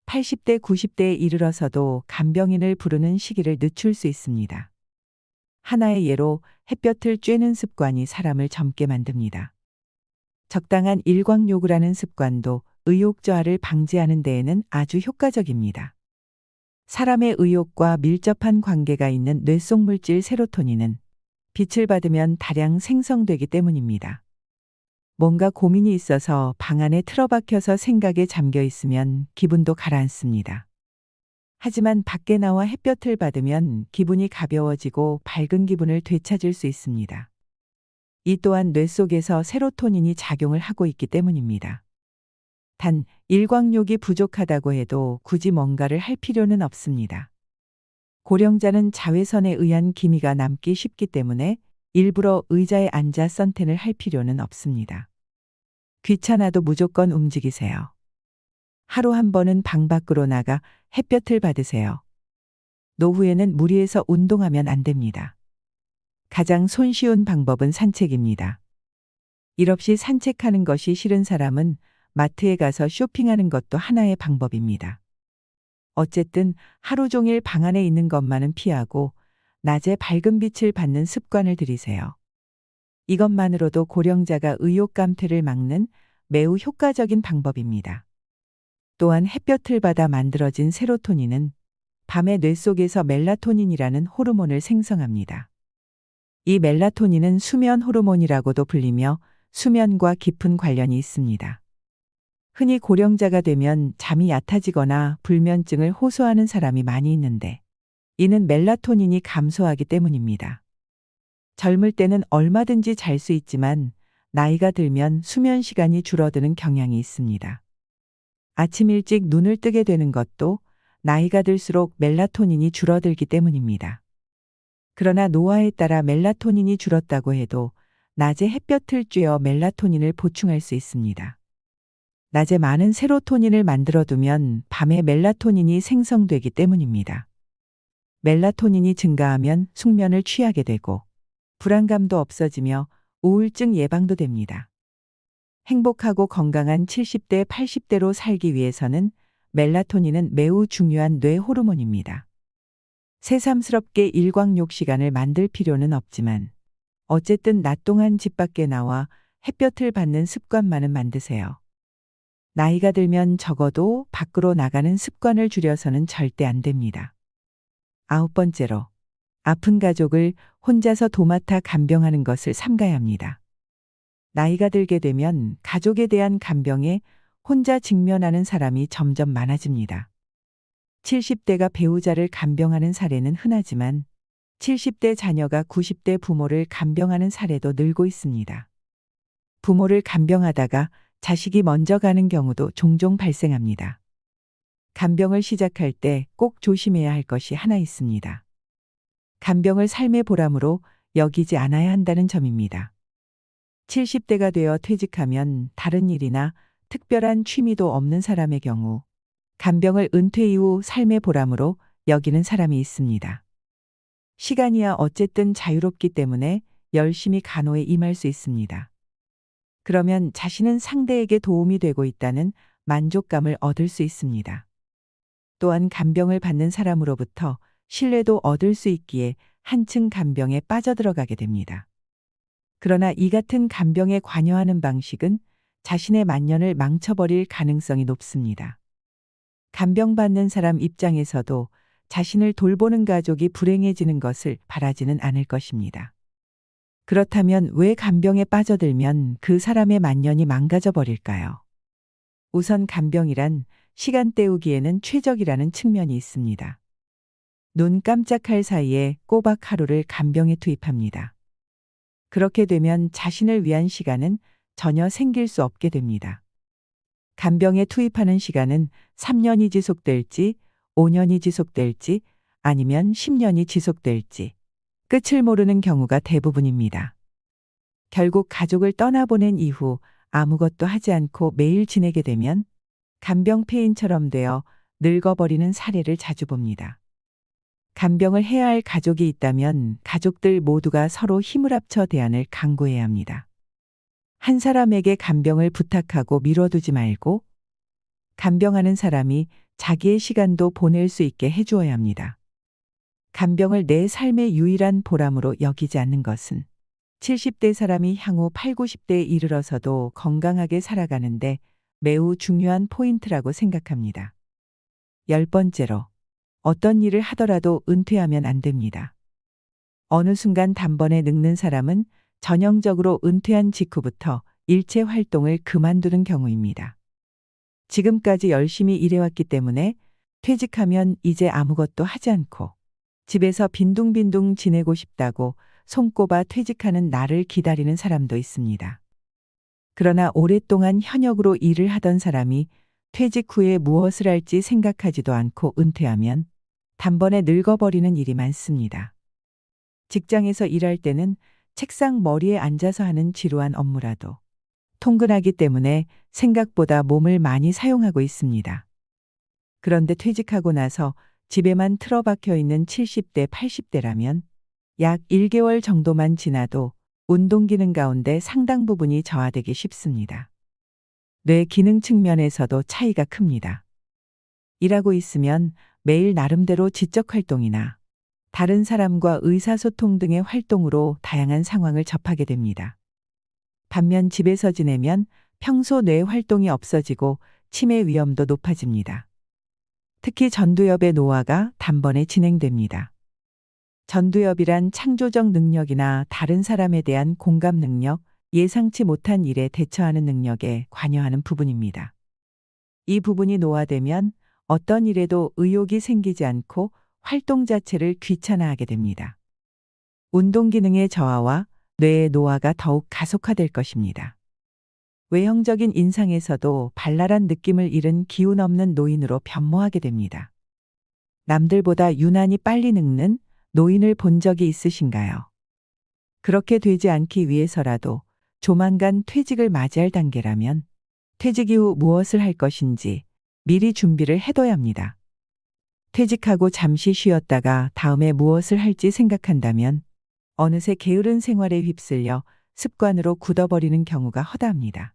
80대, 90대에 이르러서도 간병인을 부르는 시기를 늦출 수 있습니다. 하나의 예로 햇볕을 쬐는 습관이 사람을 젊게 만듭니다. 적당한 일광욕을 하는 습관도 의욕 저하를 방지하는 데에는 아주 효과적입니다. 사람의 의욕과 밀접한 관계가 있는 뇌속 물질 세로토닌은 빛을 받으면 다량 생성되기 때문입니다. 뭔가 고민이 있어서 방 안에 틀어박혀서 생각에 잠겨 있으면 기분도 가라앉습니다. 하지만 밖에 나와 햇볕을 받으면 기분이 가벼워지고 밝은 기분을 되찾을 수 있습니다. 이 또한 뇌 속에서 세로토닌이 작용을 하고 있기 때문입니다. 단, 일광욕이 부족하다고 해도 굳이 뭔가를 할 필요는 없습니다. 고령자는 자외선에 의한 기미가 남기 쉽기 때문에 일부러 의자에 앉아 선탠을 할 필요는 없습니다. 귀찮아도 무조건 움직이세요. 하루 한 번은 방 밖으로 나가 햇볕을 받으세요. 노후에는 무리해서 운동하면 안 됩니다. 가장 손쉬운 방법은 산책입니다. 일 없이 산책하는 것이 싫은 사람은 마트에 가서 쇼핑하는 것도 하나의 방법입니다. 어쨌든 하루 종일 방 안에 있는 것만은 피하고 낮에 밝은 빛을 받는 습관을 들이세요. 이것만으로도 고령자가 의욕 감퇴를 막는 매우 효과적인 방법입니다. 또한 햇볕을 받아 만들어진 세로토닌은 밤에 뇌 속에서 멜라토닌이라는 호르몬을 생성합니다. 이 멜라토닌은 수면 호르몬이라고도 불리며 수면과 깊은 관련이 있습니다. 흔히 고령자가 되면 잠이 얕아지거나 불면증을 호소하는 사람이 많이 있는데 이는 멜라토닌이 감소하기 때문입니다. 젊을 때는 얼마든지 잘 수 있지만 나이가 들면 수면 시간이 줄어드는 경향이 있습니다. 아침 일찍 눈을 뜨게 되는 것도 나이가 들수록 멜라토닌이 줄어들기 때문입니다. 그러나 노화에 따라 멜라토닌이 줄었다고 해도 낮에 햇볕을 쬐어 멜라토닌을 보충할 수 있습니다. 낮에 많은 세로토닌을 만들어두면 밤에 멜라토닌이 생성되기 때문입니다. 멜라토닌이 증가하면 숙면을 취하게 되고 불안감도 없어지며 우울증 예방도 됩니다. 행복하고 건강한 70대, 80대로 살기 위해서는 멜라토닌은 매우 중요한 뇌 호르몬입니다. 새삼스럽게 일광욕 시간을 만들 필요는 없지만 어쨌든 낮 동안 집 밖에 나와 햇볕을 받는 습관만은 만드세요. 나이가 들면 적어도 밖으로 나가는 습관을 줄여서는 절대 안 됩니다. 9번째로, 아픈 가족을 혼자서 도맡아 간병하는 것을 삼가야 합니다. 나이가 들게 되면 가족에 대한 간병에 혼자 직면하는 사람이 점점 많아집니다. 70대가 배우자를 간병하는 사례는 흔하지만 70대 자녀가 90대 부모를 간병하는 사례도 늘고 있습니다. 부모를 간병하다가 자식이 먼저 가는 경우도 종종 발생합니다. 간병을 시작할 때 꼭 조심해야 할 것이 하나 있습니다. 간병을 삶의 보람으로 여기지 않아야 한다는 점입니다. 70대가 되어 퇴직하면 다른 일이나 특별한 취미도 없는 사람의 경우 간병을 은퇴 이후 삶의 보람으로 여기는 사람이 있습니다. 시간이야 어쨌든 자유롭기 때문에 열심히 간호에 임할 수 있습니다. 그러면 자신은 상대에게 도움이 되고 있다는 만족감을 얻을 수 있습니다. 또한 간병을 받는 사람으로부터 신뢰도 얻을 수 있기에 한층 간병에 빠져들어가게 됩니다. 그러나 이 같은 간병에 관여하는 방식은 자신의 만년을 망쳐버릴 가능성이 높습니다. 간병받는 사람 입장에서도 자신을 돌보는 가족이 불행해지는 것을 바라지는 않을 것입니다. 그렇다면 왜 간병에 빠져들면 그 사람의 만년이 망가져 버릴까요? 우선 간병이란 시간 때우기에는 최적이라는 측면이 있습니다. 눈 깜짝할 사이에 꼬박 하루를 간병에 투입합니다. 그렇게 되면 자신을 위한 시간은 전혀 생길 수 없게 됩니다. 간병에 투입하는 시간은 3년이 지속될지, 5년이 지속될지, 아니면 10년이 지속될지 끝을 모르는 경우가 대부분입니다. 결국 가족을 떠나보낸 이후 아무것도 하지 않고 매일 지내게 되면 간병 폐인처럼 되어 늙어버리는 사례를 자주 봅니다. 간병을 해야 할 가족이 있다면 가족들 모두가 서로 힘을 합쳐 대안을 강구해야 합니다. 한 사람에게 간병을 부탁하고 미뤄두지 말고 간병하는 사람이 자기의 시간도 보낼 수 있게 해주어야 합니다. 간병을 내 삶의 유일한 보람으로 여기지 않는 것은 70대 사람이 향후 8, 90대에 이르러서도 건강하게 살아가는데 매우 중요한 포인트라고 생각합니다. 10번째로, 어떤 일을 하더라도 은퇴하면 안 됩니다. 어느 순간 단번에 늙는 사람은 전형적으로 은퇴한 직후부터 일체 활동을 그만두는 경우입니다. 지금까지 열심히 일해왔기 때문에 퇴직하면 이제 아무것도 하지 않고 집에서 빈둥빈둥 지내고 싶다고 손꼽아 퇴직하는 날을 기다리는 사람도 있습니다. 그러나 오랫동안 현역으로 일을 하던 사람이 퇴직 후에 무엇을 할지 생각하지도 않고 은퇴하면 단번에 늙어버리는 일이 많습니다. 직장에서 일할 때는 책상 머리에 앉아서 하는 지루한 업무라도 통근하기 때문에 생각보다 몸을 많이 사용하고 있습니다. 그런데 퇴직하고 나서 집에만 틀어박혀 있는 70대, 80대라면 약 1개월 정도만 지나도 운동 기능 가운데 상당 부분이 저하되기 쉽습니다. 뇌 기능 측면에서도 차이가 큽니다. 일하고 있으면 매일 나름대로 지적 활동이나 다른 사람과 의사소통 등의 활동으로 다양한 상황을 접하게 됩니다. 반면 집에서 지내면 평소 뇌 활동이 없어지고 치매 위험도 높아집니다. 특히 전두엽의 노화가 단번에 진행됩니다. 전두엽이란 창조적 능력이나 다른 사람에 대한 공감 능력, 예상치 못한 일에 대처하는 능력에 관여하는 부분입니다. 이 부분이 노화되면 어떤 일에도 의욕이 생기지 않고 활동 자체를 귀찮아하게 됩니다. 운동 기능의 저하와 뇌의 노화가 더욱 가속화될 것입니다. 외형적인 인상에서도 발랄한 느낌을 잃은 기운 없는 노인으로 변모하게 됩니다. 남들보다 유난히 빨리 늙는 노인을 본 적이 있으신가요? 그렇게 되지 않기 위해서라도 조만간 퇴직을 맞이할 단계라면 퇴직 이후 무엇을 할 것인지 미리 준비를 해둬야 합니다. 퇴직하고 잠시 쉬었다가 다음에 무엇을 할지 생각한다면 어느새 게으른 생활에 휩쓸려 습관으로 굳어버리는 경우가 허다합니다.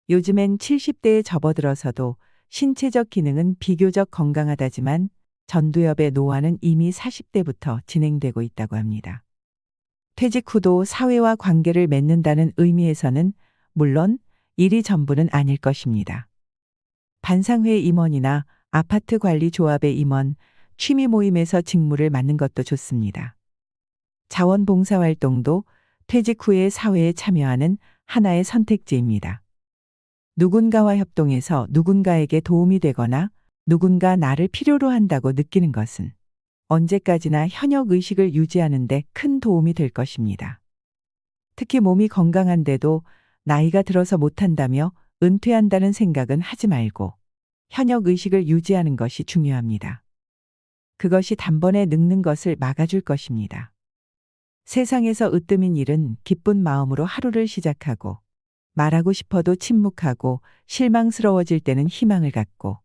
요즘엔 70대에 접어들어서도 신체적 기능은 비교적 건강하다지만 전두엽의 노화는 이미 40대부터 진행되고 있다고 합니다. 퇴직 후도 사회와 관계를 맺는다는 의미에서는 물론 일이 전부는 아닐 것입니다. 반상회 임원이나 아파트 관리 조합의 임원, 취미 모임에서 직무를 맡는 것도 좋습니다. 자원봉사활동도 퇴직 후에 사회에 참여하는 하나의 선택지입니다. 누군가와 협동해서 누군가에게 도움이 되거나 누군가 나를 필요로 한다고 느끼는 것은 언제까지나 현역 의식을 유지하는 데 큰 도움이 될 것입니다. 특히 몸이 건강한데도 나이가 들어서 못한다며 은퇴한다는 생각은 하지 말고 현역 의식을 유지하는 것이 중요합니다. 그것이 단번에 늙는 것을 막아줄 것입니다. 세상에서 으뜸인 일은 기쁜 마음으로 하루를 시작하고 말하고 싶어도 침묵하고 실망스러워질 때는 희망을 갖고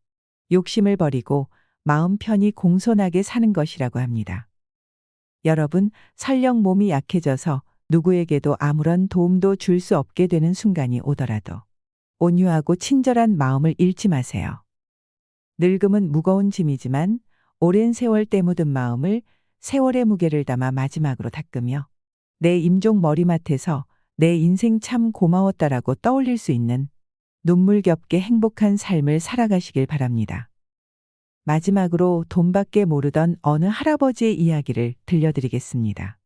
욕심을 버리고 마음 편히 공손하게 사는 것이라고 합니다. 여러분, 설령 몸이 약해져서 누구에게도 아무런 도움도 줄 수 없게 되는 순간이 오더라도 온유하고 친절한 마음을 잃지 마세요. 늙음은 무거운 짐이지만 오랜 세월 때 묻은 마음을 세월의 무게를 담아 마지막으로 닦으며 내 임종 머리맡에서 내 인생 참 고마웠다라고 떠올릴 수 있는 눈물겹게 행복한 삶을 살아가시길 바랍니다. 마지막으로 돈밖에 모르던 어느 할아버지의 이야기를 들려드리겠습니다.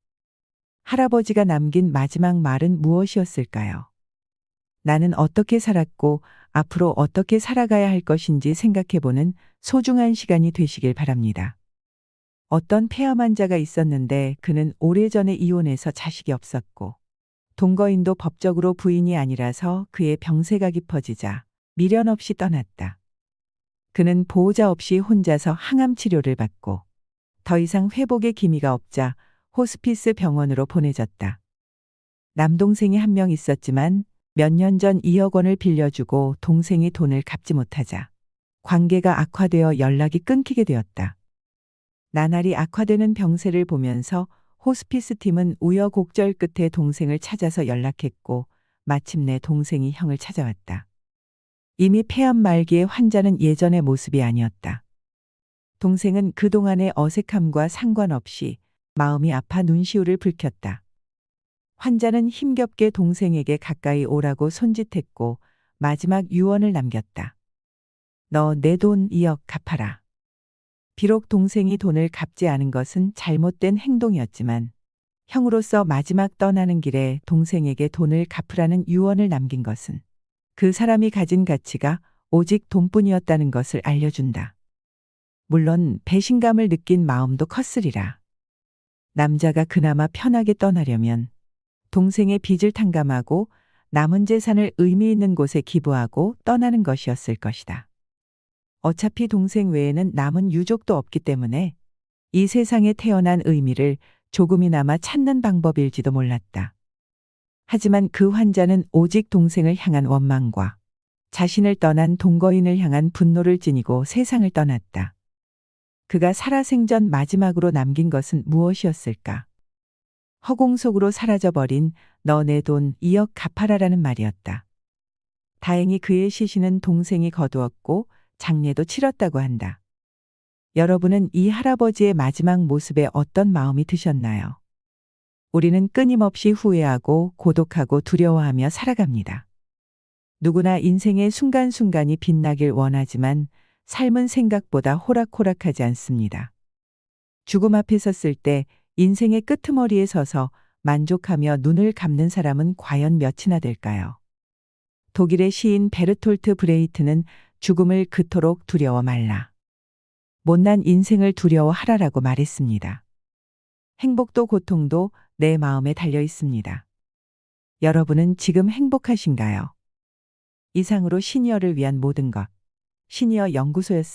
할아버지가 남긴 마지막 말은 무엇이었을까요? 나는 어떻게 살았고 앞으로 어떻게 살아가야 할 것인지 생각해보는 소중한 시간이 되시길 바랍니다. 어떤 폐암 환자가 있었는데 그는 오래전에 이혼해서 자식이 없었고 동거인도 법적으로 부인이 아니라서 그의 병세가 깊어지자 미련 없이 떠났다. 그는 보호자 없이 혼자서 항암 치료를 받고 더 이상 회복의 기미가 없자 호스피스 병원으로 보내졌다. 남동생이 한 명 있었지만 몇 년 전 2억 원을 빌려주고 동생이 돈을 갚지 못하자 관계가 악화되어 연락이 끊기게 되었다. 나날이 악화되는 병세를 보면서 호스피스 팀은 우여곡절 끝에 동생을 찾아서 연락했고 마침내 동생이 형을 찾아왔다. 이미 폐암 말기의 환자는 예전의 모습이 아니었다. 동생은 그동안의 어색함과 상관없이 마음이 아파 눈시울을 붉혔다. 환자는 힘겹게 동생에게 가까이 오라고 손짓했고 마지막 유언을 남겼다. 너 내 돈 2억 갚아라. 비록 동생이 돈을 갚지 않은 것은 잘못된 행동이었지만 형으로서 마지막 떠나는 길에 동생에게 돈을 갚으라는 유언을 남긴 것은 그 사람이 가진 가치가 오직 돈뿐이었다는 것을 알려준다. 물론 배신감을 느낀 마음도 컸으리라. 남자가 그나마 편하게 떠나려면 동생의 빚을 탕감하고 남은 재산을 의미 있는 곳에 기부하고 떠나는 것이었을 것이다. 어차피 동생 외에는 남은 유족도 없기 때문에 이 세상에 태어난 의미를 조금이나마 찾는 방법일지도 몰랐다. 하지만 그 환자는 오직 동생을 향한 원망과 자신을 떠난 동거인을 향한 분노를 지니고 세상을 떠났다. 그가 살아생전 마지막으로 남긴 것은 무엇이었을까? 허공 속으로 사라져버린 너 내 돈 2억 갚아라라는 말이었다. 다행히 그의 시신은 동생이 거두었고 장례도 치렀다고 한다. 여러분은 이 할아버지의 마지막 모습에 어떤 마음이 드셨나요? 우리는 끊임없이 후회하고 고독하고 두려워하며 살아갑니다. 누구나 인생의 순간순간이 빛나길 원하지만 삶은 생각보다 호락호락하지 않습니다. 죽음 앞에 섰을 때 인생의 끄트머리에 서서 만족하며 눈을 감는 사람은 과연 몇이나 될까요? 독일의 시인 베르톨트 브레이트는 죽음을 그토록 두려워 말라. 못난 인생을 두려워하라라고 말했습니다. 행복도 고통도 내 마음에 달려 있습니다. 여러분은 지금 행복하신가요? 이상으로 시니어를 위한 모든 것. 시니어 연구소였습니다.